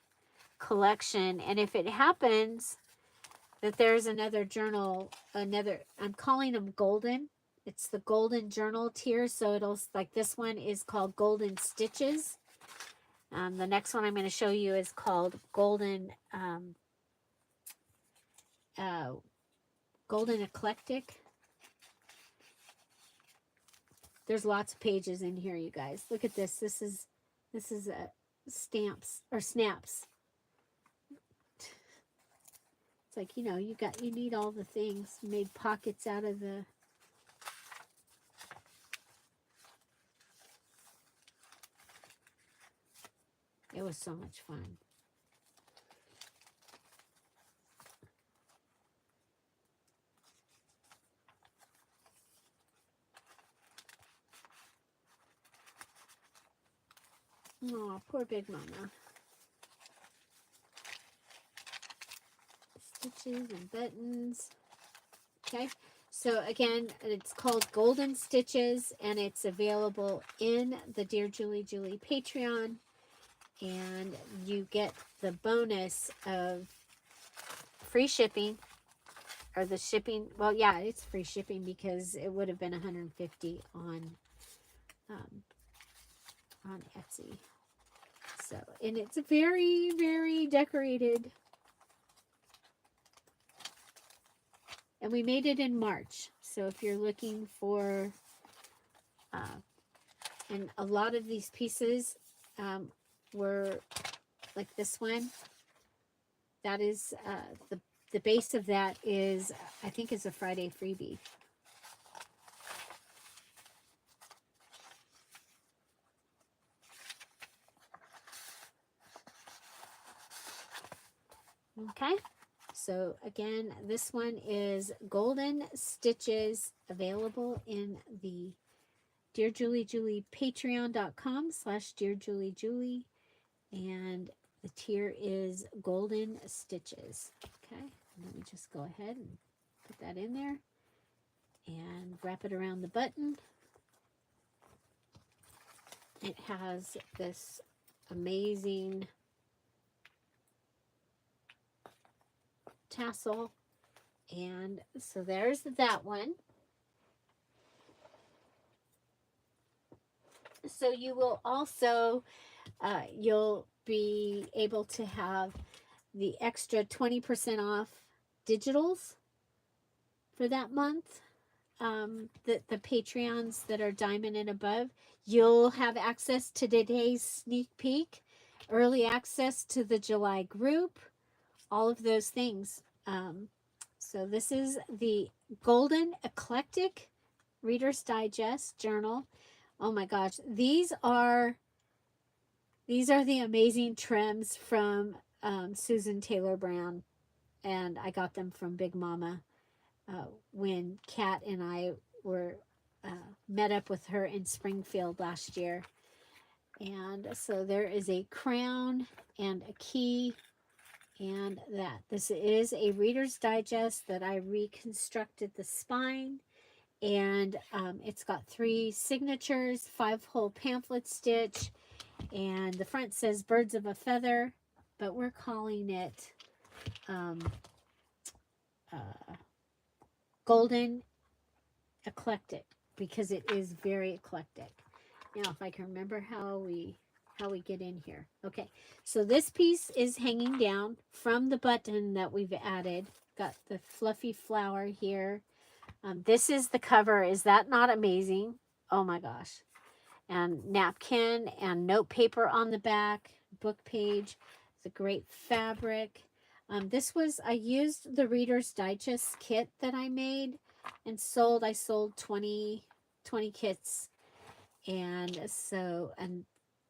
A: collection. And if it happens that there's another journal, I'm calling them golden. It's the golden journal tier. So it'll, like this one is called Golden Stitches. The next one I'm going to show you is called Golden, Golden Eclectic. There's lots of pages in here, you guys. Look at this. This is stamps or snaps. It's like, you know, you need all the things. Made pockets out of the. It was so much fun. Oh, poor Big Mama. Stitches and buttons. Okay, so again, it's called Golden Stitches, and it's available in the Dear Julie Julie Patreon, and you get the bonus of free shipping, or the shipping. Well, yeah, it's free shipping because it would have been $150 on Etsy. So, and it's very, very decorated. And we made it in March. So if you're looking for, and a lot of these pieces were like this one. That is, the base of that is, I think is a Friday freebie. Okay, so again, this one is Golden Stitches, available in the Dear Julie Julie Patreon.com/dearjuliejulie, and the tier is Golden Stitches. Okay, let me just go ahead and put that in there and wrap it around the button. It has this amazing tassel, and so there's that one. So you will also you'll be able to have the extra 20% off digitals for that month. The Patreons that are diamond and above, you'll have access to today's sneak peek, early access to the July group, all of those things. So this is the Golden Eclectic Reader's Digest Journal. Oh my gosh, these are the amazing trims from Susan Taylor Brown, and I got them from Big Mama when Kat and I were met up with her in Springfield last year. And so there is a crown and a key. And that this is a Reader's Digest that I reconstructed the spine, and it's got 3 signatures, 5-hole pamphlet stitch, and the front says Birds of a Feather, but we're calling it Golden Eclectic because it is very eclectic. Now, if I can remember how we get in here. Okay, so this piece is hanging down from the button that we've added. Got the fluffy flower here. This is the cover. Is that not amazing? Oh my gosh. And napkin and note paper on the back, book page. It's a great fabric. I used the Reader's Digest kit that I made and sold. I sold 20 kits. And so, and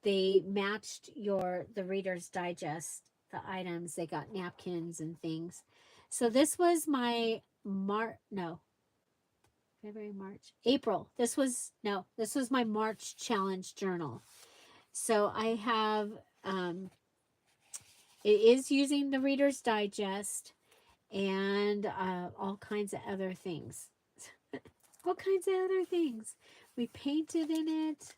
A: they matched the Reader's Digest, the items. They got napkins and things. So this was my February, March, April. This was my March challenge journal. So I have, it is using the Reader's Digest and all kinds of other things. All kinds of other things. We painted in it.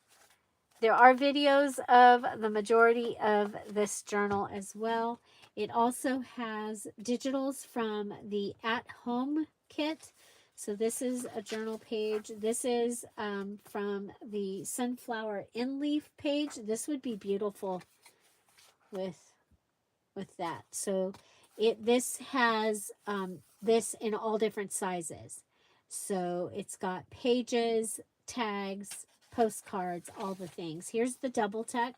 A: There are videos of the majority of this journal as well. It also has digitals from the at-home kit. So this is a journal page. This is from the sunflower in leaf page. This would be beautiful with that. So this has this in all different sizes. So it's got pages, tags, postcards, all the things. Here's the double tuck.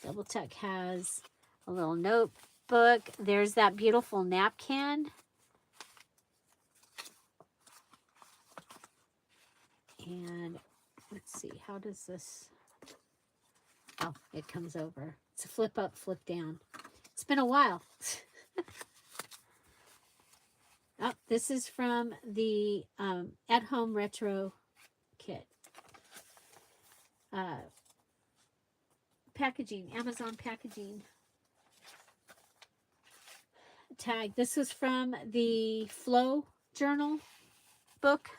A: Double tuck has a little notebook. There's that beautiful napkin. And let's see, how does this, oh, it comes over. It's a flip up, flip down. It's been a while. Oh, this is from the at-home retro kit. Packaging, Amazon packaging. Tag. This was from the Flow Journal book.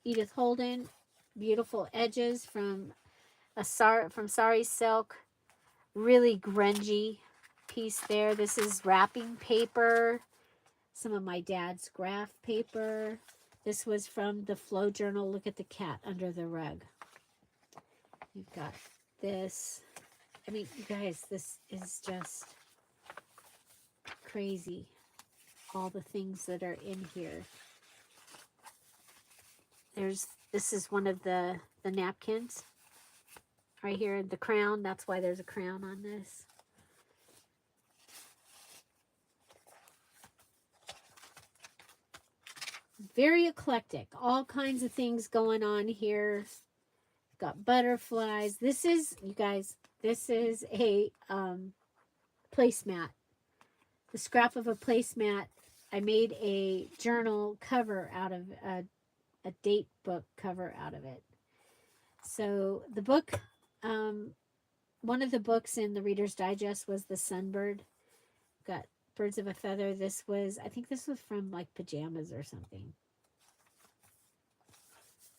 A: Edith Holden. Beautiful edges from Sari Silk. Really grungy piece there. This is wrapping paper. Some of my dad's graph paper. This was from the Flow Journal. Look at the cat under the rug. You've got this. I mean, you guys, this is just crazy. All the things that are in here. This is one of the napkins. Right here, the crown. That's why there's a crown on this. Very eclectic. All kinds of things going on here. Got butterflies. This is, you guys, this is a placemat. The scrap of a placemat. I made a journal cover out of a date book cover out of it. So the book, one of the books in the Reader's Digest was The Sunbird. Got Birds of a Feather. This was, I think this was from like Pajamas or something.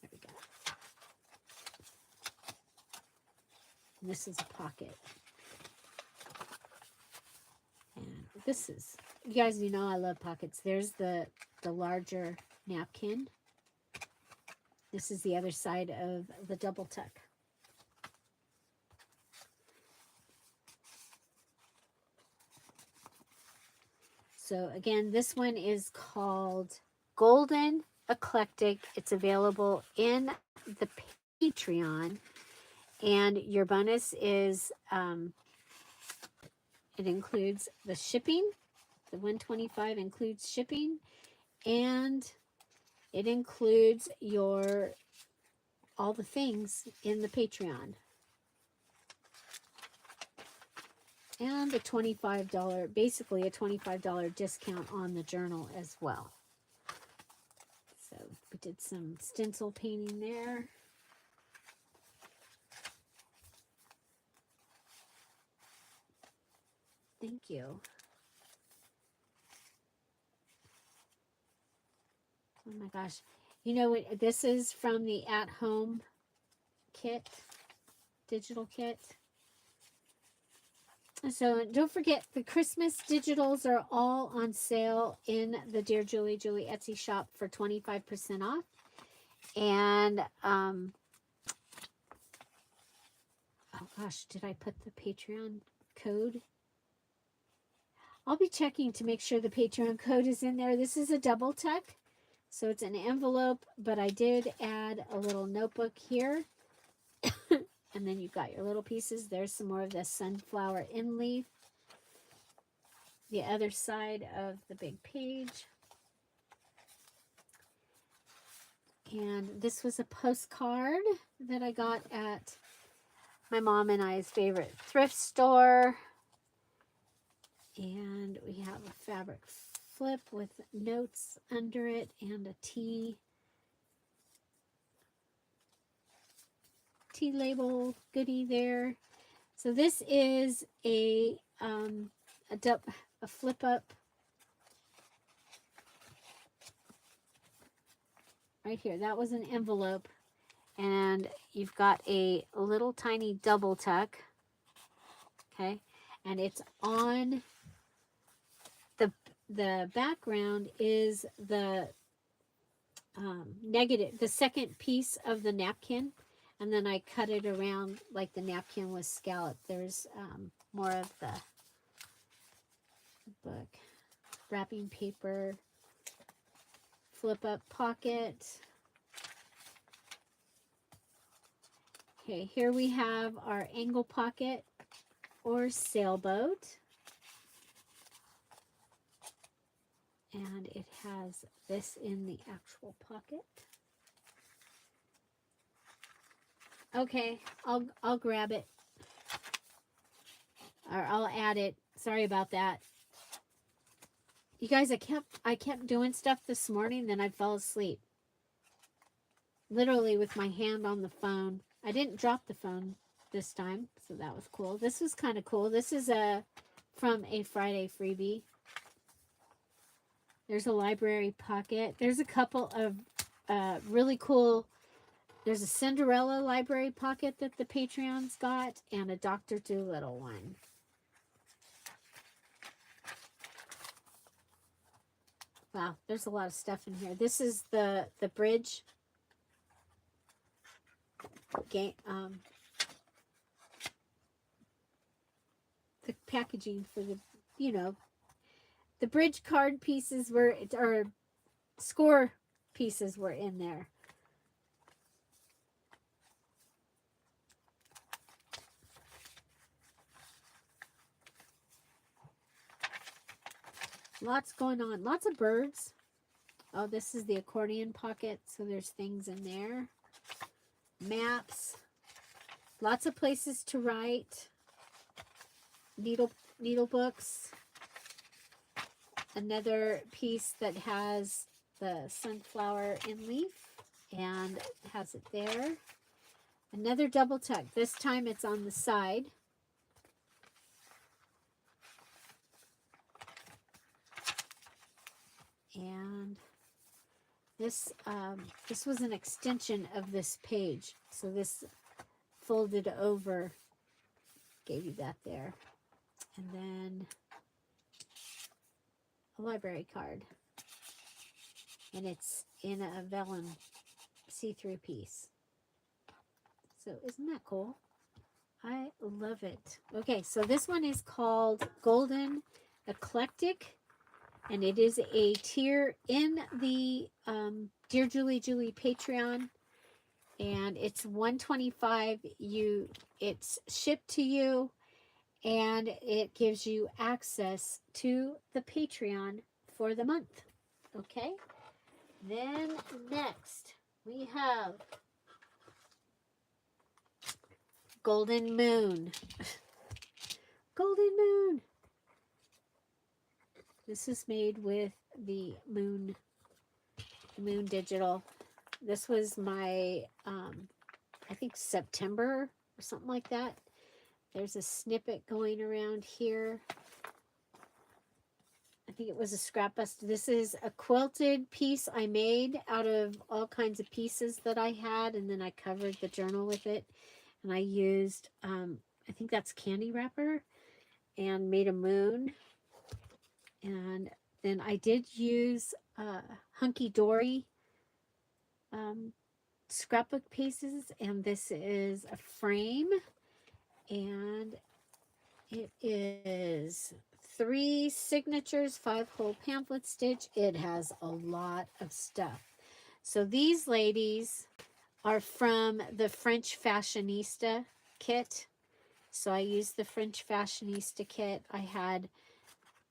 A: There we go. And this is a pocket. And this is, you guys, you know I love pockets. There's the larger napkin. This is the other side of the double tuck. So again, this one is called Golden Eclectic. It's available in the Patreon. And your bonus is, it includes the shipping. The $125 includes shipping. And it includes all the things in the Patreon. And a $25, basically a $25 discount on the journal as well. So we did some stencil painting there. Thank you. Oh my gosh. You know what? This is from the at-home kit, digital kit. So don't forget, the Christmas digitals are all on sale in the Dear Julie Julie Etsy shop for 25% off. And, oh gosh, did I put the Patreon code? I'll be checking to make sure the Patreon code is in there. This is a double tuck. So it's an envelope, but I did add a little notebook here. And then you've got your little pieces. There's some more of the sunflower in leaf. The other side of the big page. And this was a postcard that I got at my mom and I's favorite thrift store. And we have a fabric flip with notes under it and a tea label goodie there. So this is a flip up right here. That was an envelope, and you've got a little tiny double tuck. Okay, and it's on the background is the negative, the second piece of the napkin, and then I cut it around like the napkin was scalloped. There's more of the book, wrapping paper, flip up pocket. Okay, here we have our angle pocket or sailboat. And it has this in the actual pocket. Okay, I'll grab it. Or I'll add it. Sorry about that. You guys, I kept doing stuff this morning, then I fell asleep. Literally with my hand on the phone. I didn't drop the phone this time, so that was cool. This was kind of cool. This is from a Friday freebie. There's a library pocket. There's a couple of really cool. There's a Cinderella library pocket that the Patreons got, and a Dr. Dolittle one. Wow, there's a lot of stuff in here. This is the bridge game. The packaging for the, the bridge card pieces or score pieces were in there. Lots going on. Lots of birds. Oh, this is the accordion pocket, so there's things in there. Maps. Lots of places to write. Needle books. Another piece that has the sunflower in leaf and has it there. Another double tuck. This time it's on the side. And this was an extension of this page. So this folded over, gave you that there. And then a library card. And it's in a vellum see-through piece. So isn't that cool? I love it. Okay, so this one is called Golden Eclectic. And it is a tier in the Dear Julie Julie Patreon. And it's $125. It's shipped to you. And it gives you access to the Patreon for the month. Okay? Then next, we have Golden Moon. Golden Moon. This is made with the Moon Digital. This was my, I think September or something like that. There's a snippet going around here. I think it was a scrap bust. This is a quilted piece I made out of all kinds of pieces that I had, and then I covered the journal with it. And I used, I think that's candy wrapper, and made a moon. And then I did use Hunky Dory scrapbook pieces, and this is a frame, and it is 3 signatures, 5 whole pamphlet stitch. It has a lot of stuff. So these ladies are from the French Fashionista kit. So I used the French Fashionista kit. I had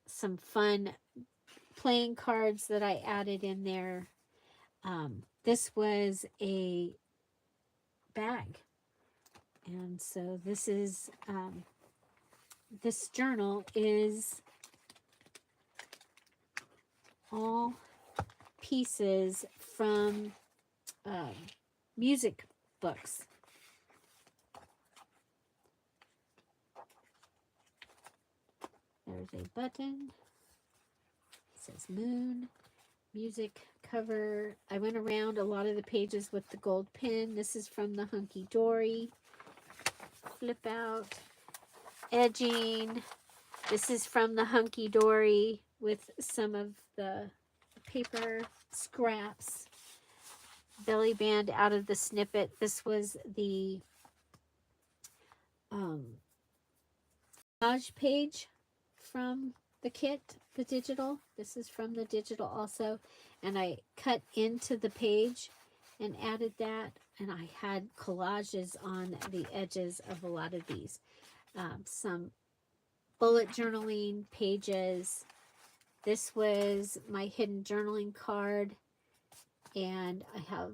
A: some fun playing cards that I added in there. This was a bag. And so this is, this journal is all pieces from music books. There's a button. It says Moon. Music cover. I went around a lot of the pages with the gold pen. This is from the Hunky Dory. Flip out. Edging. This is from the Hunky Dory with some of the paper scraps. Belly band out of the snippet. This was the collage page from the kit, the digital. This is from the digital also. And I cut into the page and added that. And I had collages on the edges of a lot of these. Some bullet journaling pages. This was my hidden journaling card. And I have,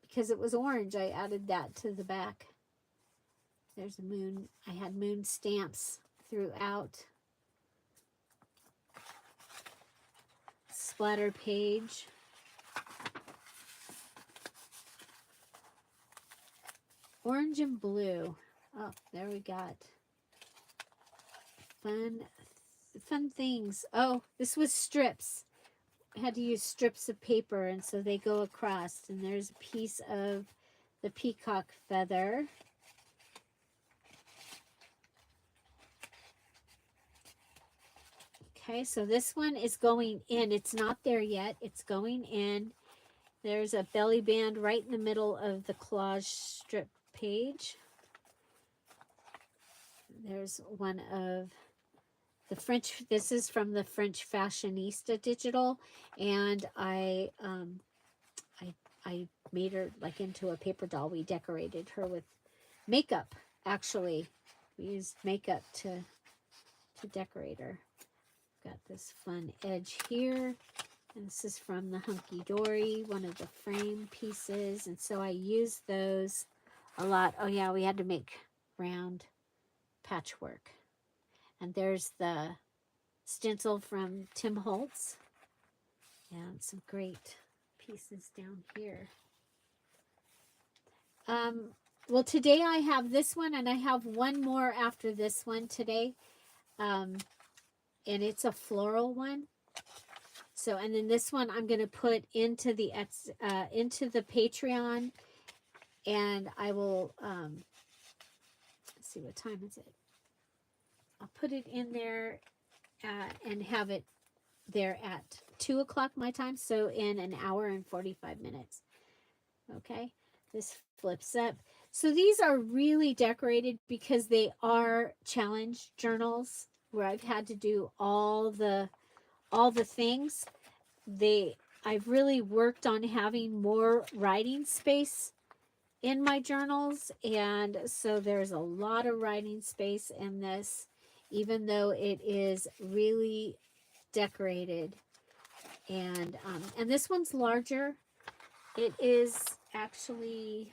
A: because it was orange, I added that to the back. There's a moon. I had moon stamps throughout. Splatter page. Orange and blue. Oh, there we got fun things. Oh, this was strips. I had to use strips of paper, and so they go across. And there's a piece of the peacock feather. Okay, so this one is going in. It's not there yet. It's going in. There's a belly band right in the middle of the collage strip page. There's one of the French, this is from the French Fashionista digital, and I made her like into a paper doll. We decorated her with makeup, actually. We used makeup to decorate her. Got this fun edge here, and this is from the Hunky Dory, one of the frame pieces, and so I used those a lot. Oh yeah, we had to make round patchwork. And there's the stencil from Tim Holtz. And some great pieces down here. Well, today I have this one, and I have one more after this one today. And it's a floral one. So, and then this one I'm going to put into the Patreon. And I will, let's see, what time is it? I'll put it in there and have it there at 2 o'clock my time, so in an hour and 45 minutes. Okay, this flips up. So these are really decorated because they are challenge journals where I've had to do all the things. I've really worked on having more writing space in my journals, and so there's a lot of writing space in this, even though it is really decorated. And this one's larger. It is actually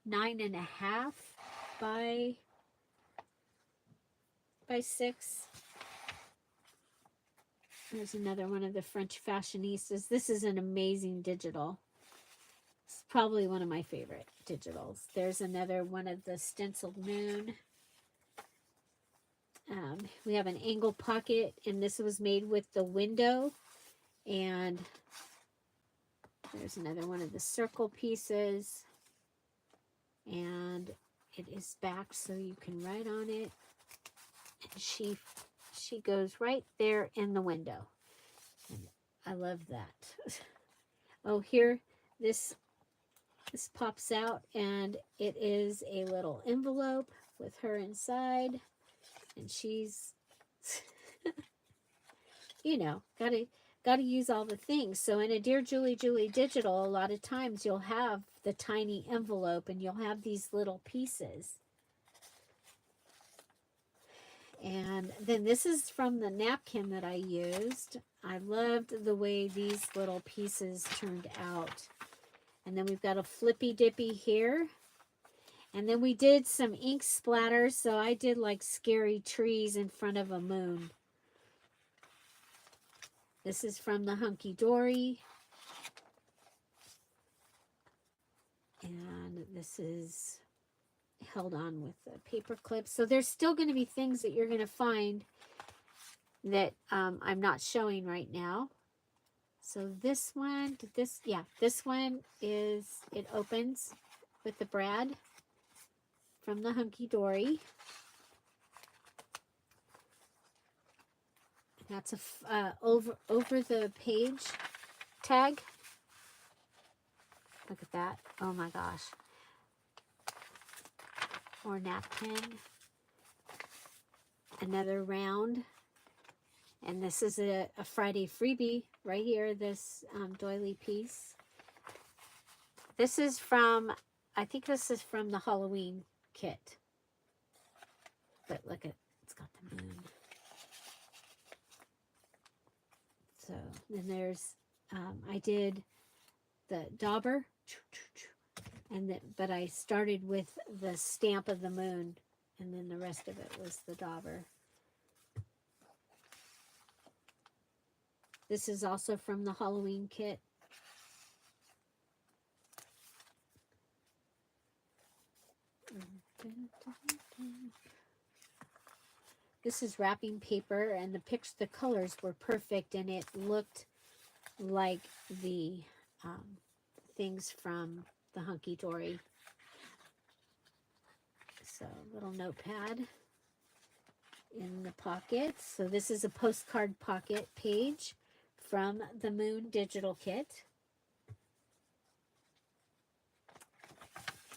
A: 9.5 by 6. There's another one of the French Fashionistas. This is an amazing digital. It's probably one of my favorite digitals. There's another one of the stenciled moon. We have an angle pocket, and this was made with the window. And there's another one of the circle pieces. And it is back so you can write on it. And she goes right there in the window. And I love that. Oh, here, this pops out, and it is a little envelope with her inside. And she's, you know, gotta use all the things. So in a Dear Julie Julie digital, a lot of times you'll have the tiny envelope, and you'll have these little pieces. And then this is from the napkin that I used. I loved the way these little pieces turned out. And then we've got a flippy dippy here. And then we did some ink splatters. So I did like scary trees in front of a moon. This is from the Hunky Dory. And this is held on with a paper clip. So there's still going to be things that you're going to find that I'm not showing right now. So this one, this one is, it opens with the Brad from the Hunky Dory. That's a over the page tag. Look at that. Oh my gosh. Or napkin. Another round. And this is a Friday freebie right here, this doily piece. This is from, I think this is from the Halloween kit. But look at, it's got the moon. So then there's, I did the dauber, but I started with the stamp of the moon, and then the rest of it was the dauber. This is also from the Halloween kit. This is wrapping paper, and the colors were perfect, and it looked like the things from the Hunky Dory. So, little notepad in the pocket. So this is a postcard pocket page from the Moon Digital Kit.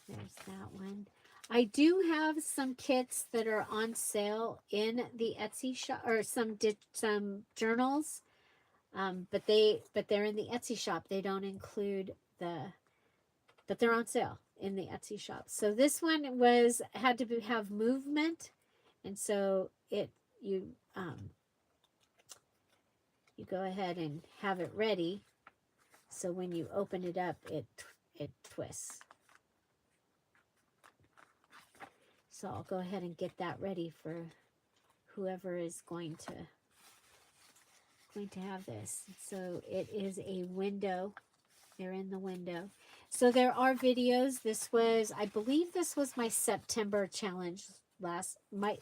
A: There's that one. I do have some kits that are on sale in the Etsy shop, or some journals, but they're in the Etsy shop. They don't include but they're on sale in the Etsy shop. So this one had to have movement, and so you go ahead and have it ready. So when you open it up, it twists. So I'll go ahead and get that ready for whoever is going to have this. So it is a window. They're in the window. So there are videos. I believe this was my September challenge might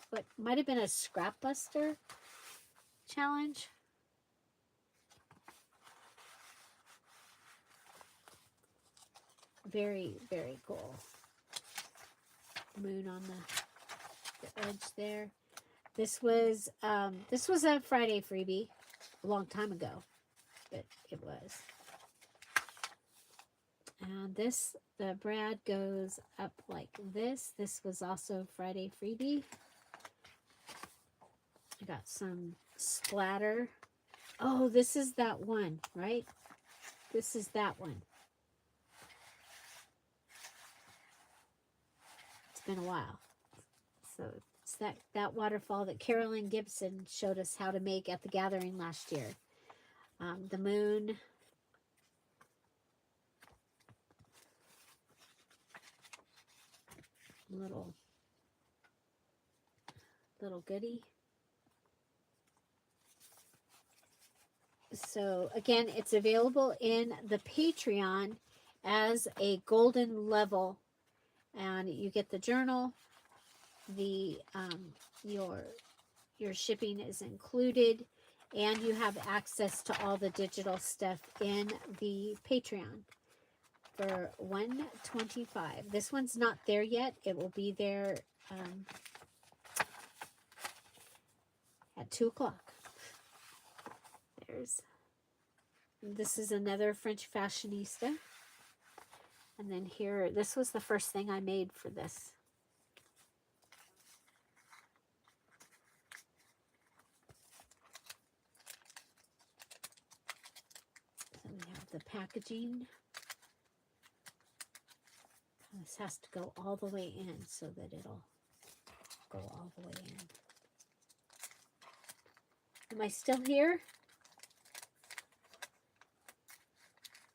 A: have been a scrap buster challenge. Very, very cool. Moon on the edge there. This was a Friday freebie a long time ago, but it was. And the Brad goes up like this. This was also Friday freebie. I got some splatter. Oh, this is that one, right? This is that one. It's been a while. So it's that waterfall that Carolyn Gibson showed us how to make at the gathering last year. The moon. Little goodie. So again, it's available in the Patreon as a golden level, and you get the journal. The your shipping is included, and you have access to all the digital stuff in the Patreon for $125. This one's not there yet. It will be there at 2 o'clock. This is another French fashionista. And then here, this was the first thing I made for this. So we have the packaging. This has to go all the way in so that it'll go all the way in. Am I still here?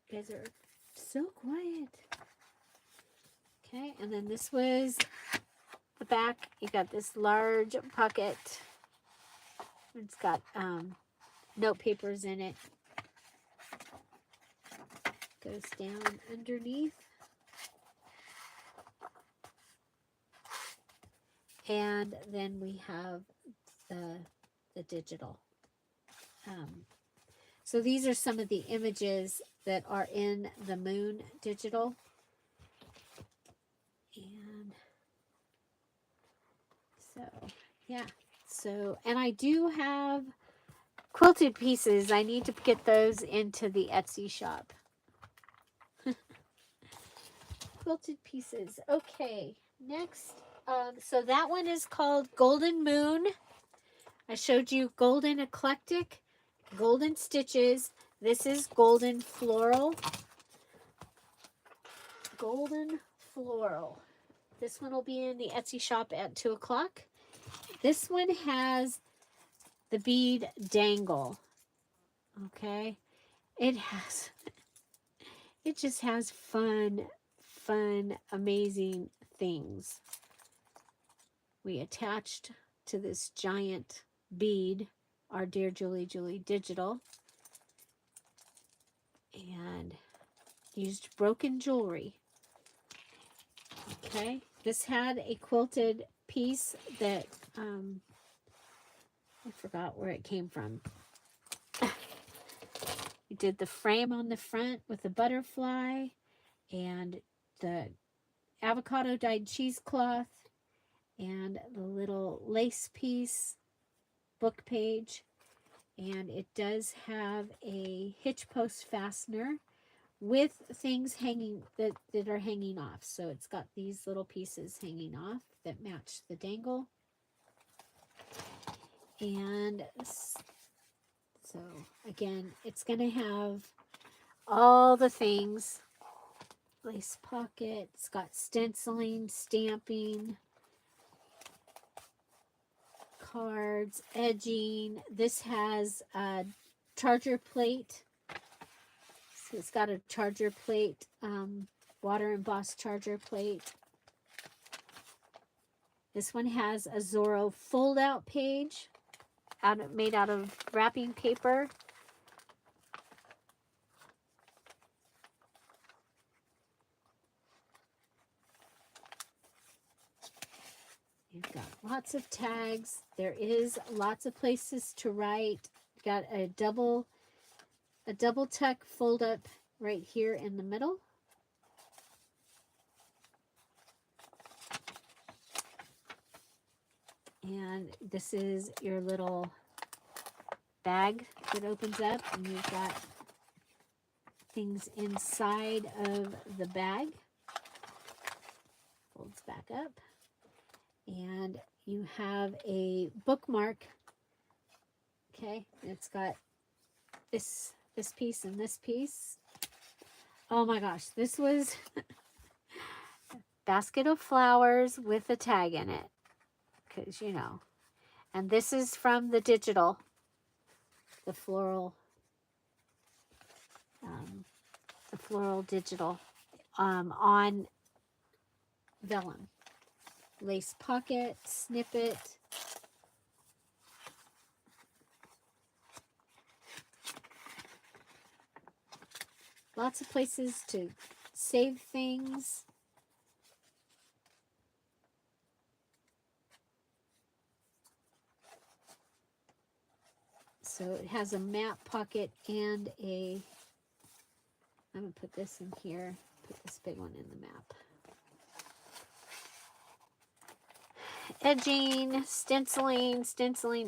A: You guys are so quiet. Okay, and then this was the back. You got this large pocket. It's got note papers in it. Goes down underneath. And then we have the digital. So these are some of the images that are in the Moon digital. And so, yeah. So, and I do have quilted pieces. I need to get those into the Etsy shop. Quilted pieces. Okay, next. So that one is called Golden Moon. I showed you Golden Eclectic, Golden Stitches. This is Golden Floral. Golden Floral. This one will be in the Etsy shop at 2 o'clock. This one has the bead dangle. Okay. It just has fun, amazing things. We attached to this giant bead our Dear Julie Julie digital and used broken jewelry. Okay, this had a quilted piece that I forgot where it came from. We did the frame on the front with a butterfly and the avocado dyed cheesecloth and the little lace piece book page. And it does have a hitch post fastener with things hanging that are hanging off. So it's got these little pieces hanging off that match the dangle. And so again, it's going to have all the things. Lace pocket. It's got stenciling, stamping, cards, edging. This has a charger plate. So it's got a charger plate, water embossed charger plate. This one has a Zorro fold out page made out of wrapping paper. You've got lots of tags. There is lots of places to write. Got a double tuck fold up right here in the middle. And this is your little bag that opens up, and you've got things inside of the bag. Folds back up. And you have a bookmark. Okay, it's got this piece and this piece. Oh my gosh, this was basket of flowers with a tag in it, because you know. And this is from the digital, the floral digital on vellum. Lace pocket, snippet. Lots of places to save things. So it has a map pocket and I'm going to put this in here, put this big one in the map. Edging, stenciling,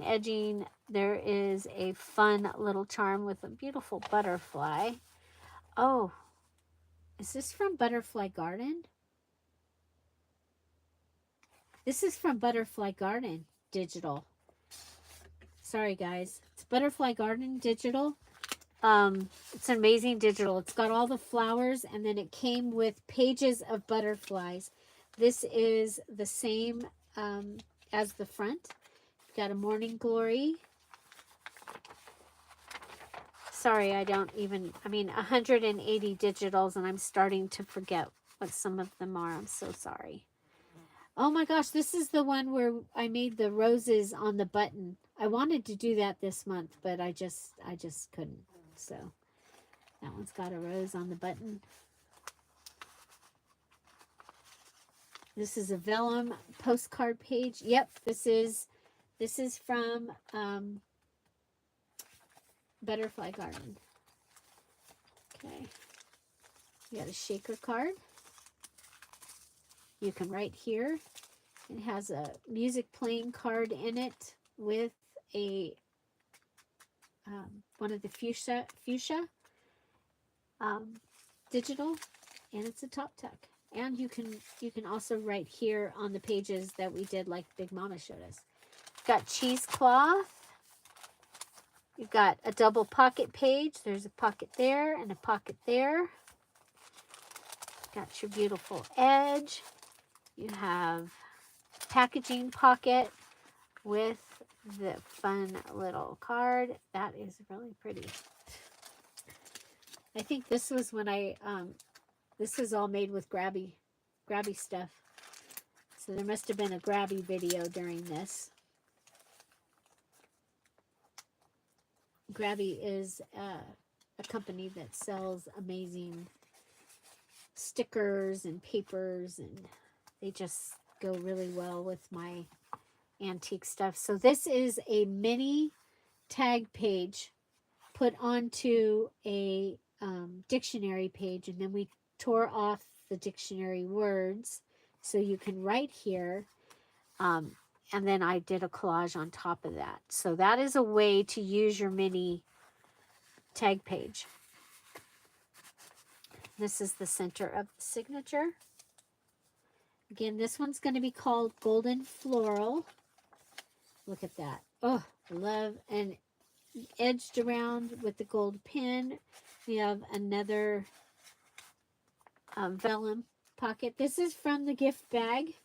A: edging. There is a fun little charm with a beautiful butterfly. Oh, is this from Butterfly Garden? This is from Butterfly Garden digital. Sorry guys, it's Butterfly Garden digital. It's an amazing digital. It's got all the flowers, and then it came with pages of butterflies. This is the same as the front. You've got a Morning Glory. Sorry, I mean 180 digitals, and I'm starting to forget what some of them are. I'm so sorry. Oh my gosh, this is the one where I made the roses on the button. I wanted to do that this month, but I just couldn't. So that one's got a rose on the button. This is a vellum postcard page. Yep, this is from Butterfly Garden. Okay. You got a shaker card. You can write here. It has a music playing card in it with a one of the fuchsia digital, and it's a top tuck. And you can also write here on the pages that we did, like Big Mama showed us. Got cheesecloth. You've got a double pocket page. There's a pocket there and a pocket there. Got your beautiful edge. You have packaging pocket with the fun little card. That is really pretty. I think this was when this was all made with grabby stuff. So there must have been a grabby video during this. Grabby is a company that sells amazing stickers and papers, and they just go really well with my antique stuff. So this is a mini tag page put onto a dictionary page, and then we tore off the dictionary words so you can write here, and then I did a collage on top of that. So that is a way to use your mini tag page. This is the center of the signature. Again, this one's going to be called Golden Floral. Look at that. Oh, love. And edged around with the gold pin. We have another vellum pocket. This is from the gift bag.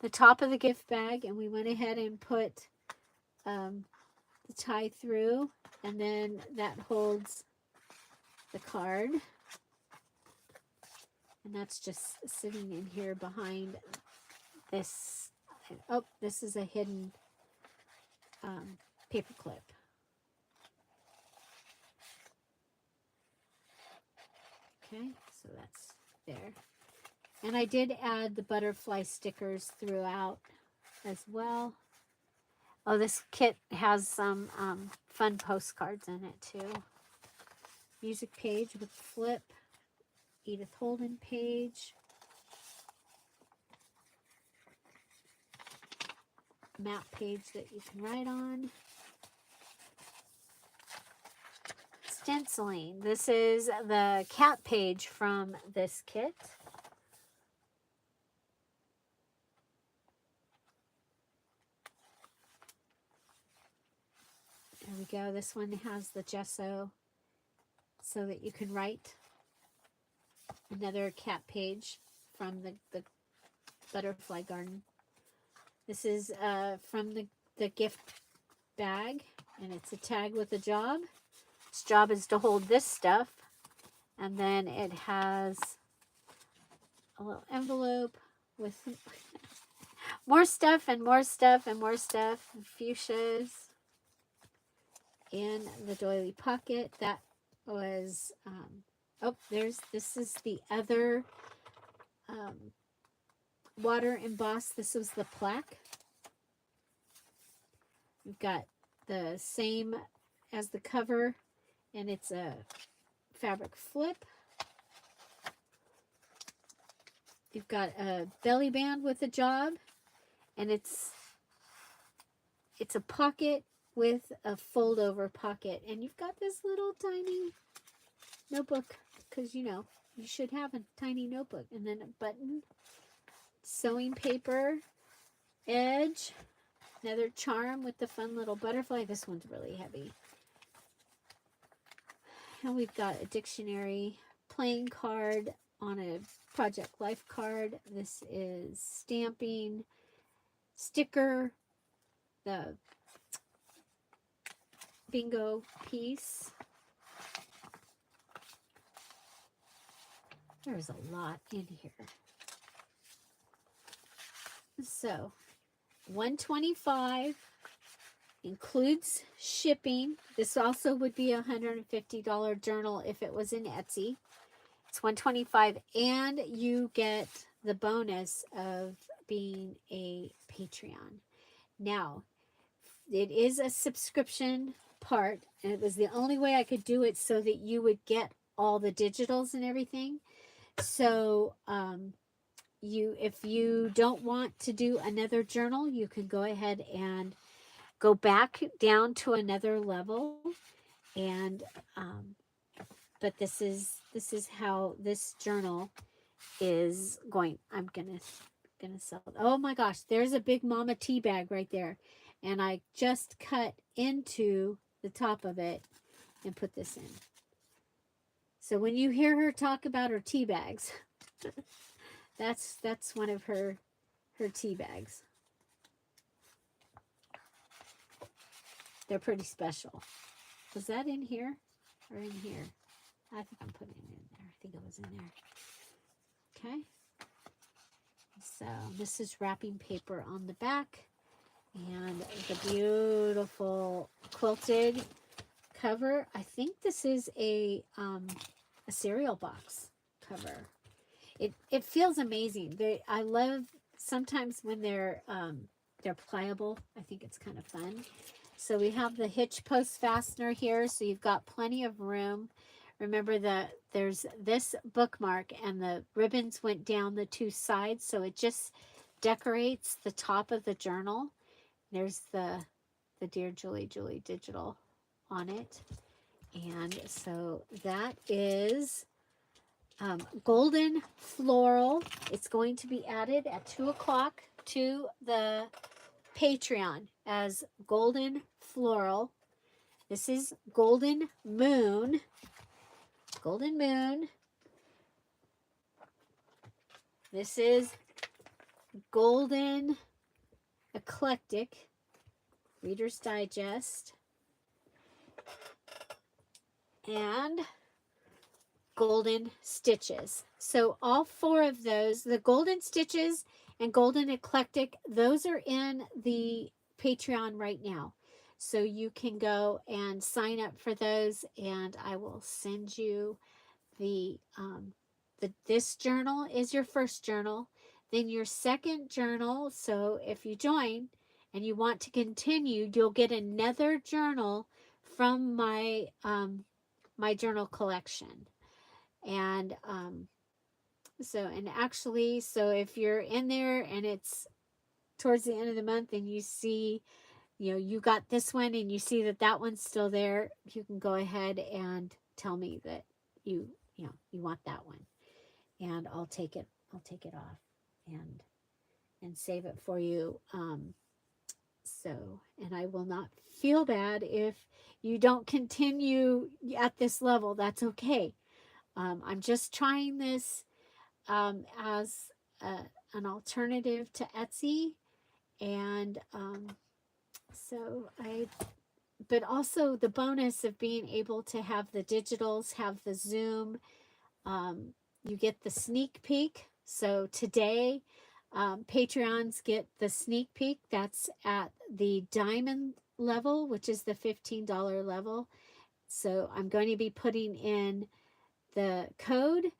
A: The top of the gift bag. And we went ahead and put the tie through. And then that holds the card. And that's just sitting in here behind this. Oh, this is a hidden paper clip. Okay, so that's there. And I did add the butterfly stickers throughout as well. Oh, this kit has some fun postcards in it too. Music page with flip. Edith Holden page. Map page that you can write on. Stenciling. This is the cat page from this kit. There we go. This one has the gesso so that you can write. Another cat page from the Butterfly Garden. This is from the gift bag, and it's a tag with a job. Its job is to hold this stuff, and then it has a little envelope with more stuff and more stuff and more stuff. Fuchsias in the doily pocket. That was oh, this is the other water embossed. This was the plaque. We've got the same as the cover, and it's a fabric flip. You've got a belly band with a job, and it's a pocket with a fold over pocket, and you've got this little tiny notebook, because you know you should have a tiny notebook, and then a button, sewing paper, edge, another charm with the fun little butterfly. This one's really heavy. And we've got a dictionary playing card on a Project Life card. This is stamping, sticker, the bingo piece. There's a lot in here. So, $125 includes shipping. This also would be a $150 journal if it was in Etsy. It's $125, and you get the bonus of being a Patreon. Now, it is a subscription part, and it was the only way I could do it so that you would get all the digitals and everything. So, if you don't want to do another journal, you can go ahead and go back down to another level. And but this is how this journal is going. I'm gonna sell it. Oh my gosh, there's a big mama tea bag right there, and I just cut into the top of it and put this in. So when you hear her talk about her tea bags, that's one of her tea bags. They're pretty special. Was that in here or in here? I think I'm putting it in there. I think it was in there. Okay. So this is wrapping paper on the back, and the beautiful quilted cover. I think this is a cereal box cover. It feels amazing. I love sometimes when they're pliable. I think it's kind of fun. So we have the hitch post fastener here, so you've got plenty of room. Remember that there's this bookmark, and the ribbons went down the two sides, so it just decorates the top of the journal. There's the Dear Julie Julie digital on it. And so that is golden floral. It's going to be added at 2 o'clock to the Patreon as golden floral. This is golden moon. Golden moon. This is golden eclectic. Reader's Digest. And golden stitches. So all 4 of those, the golden stitches and golden eclectic, those are in the Patreon right now. So you can go and sign up for those, and I will send you this journal is your first journal, then your second journal. So if you join and you want to continue, you'll get another journal from my my journal collection. And so if you're in there and it's towards the end of the month and you see, you got this one and you see that one's still there, you can go ahead and tell me that you want that one, and I'll take it off and save it for you. And I will not feel bad if you don't continue at this level. That's okay. I'm just trying this as an alternative to Etsy, and but also the bonus of being able to have the digitals, have the Zoom, you get the sneak peek. So today, Patreons get the sneak peek. That's at the diamond level, which is the $15 level. So I'm going to be putting in the code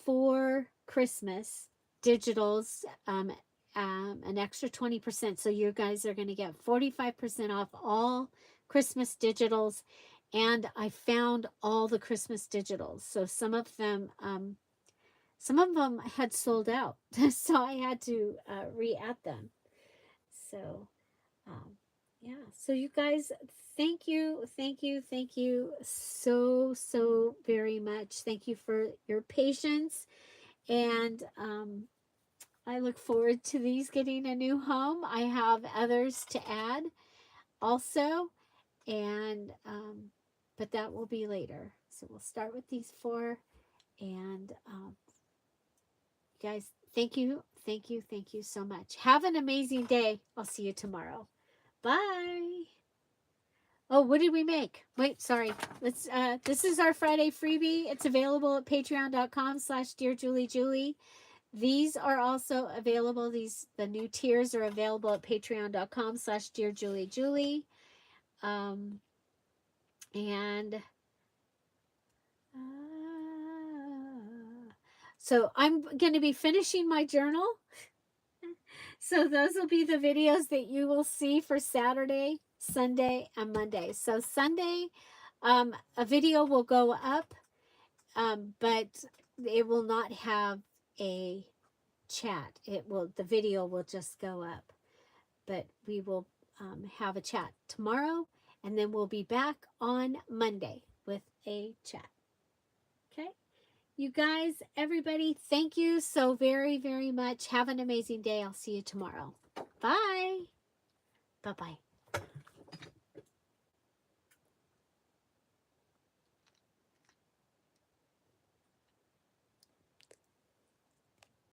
A: for Christmas digitals, an extra 20%. So you guys are going to get 45% off all Christmas digitals. And I found all the Christmas digitals. So some of them had sold out. So I had to re-add them. So yeah. So you guys, thank you so very much. Thank you for your patience, and I look forward to these getting a new home. I have others to add also, and but that will be later. So we'll start with these 4, and guys, thank you so much. Have an amazing day. I'll see you tomorrow. Bye. Oh, what did we make? Wait, sorry. Let's. This is our Friday freebie. It's available at patreon.com/dearJulieJulie. These are also available. The new tiers are available at patreon.com/dearJulieJulie. And so I'm going to be finishing my journal. So those will be the videos that you will see for Saturday, Sunday, and Monday. So Sunday, a video will go up, but it will not have a chat. The video will just go up, but we will have a chat tomorrow, and then we'll be back on Monday with a chat. Okay? You guys, everybody, thank you so very, very much. Have an amazing day. I'll see you tomorrow. Bye. Bye-bye.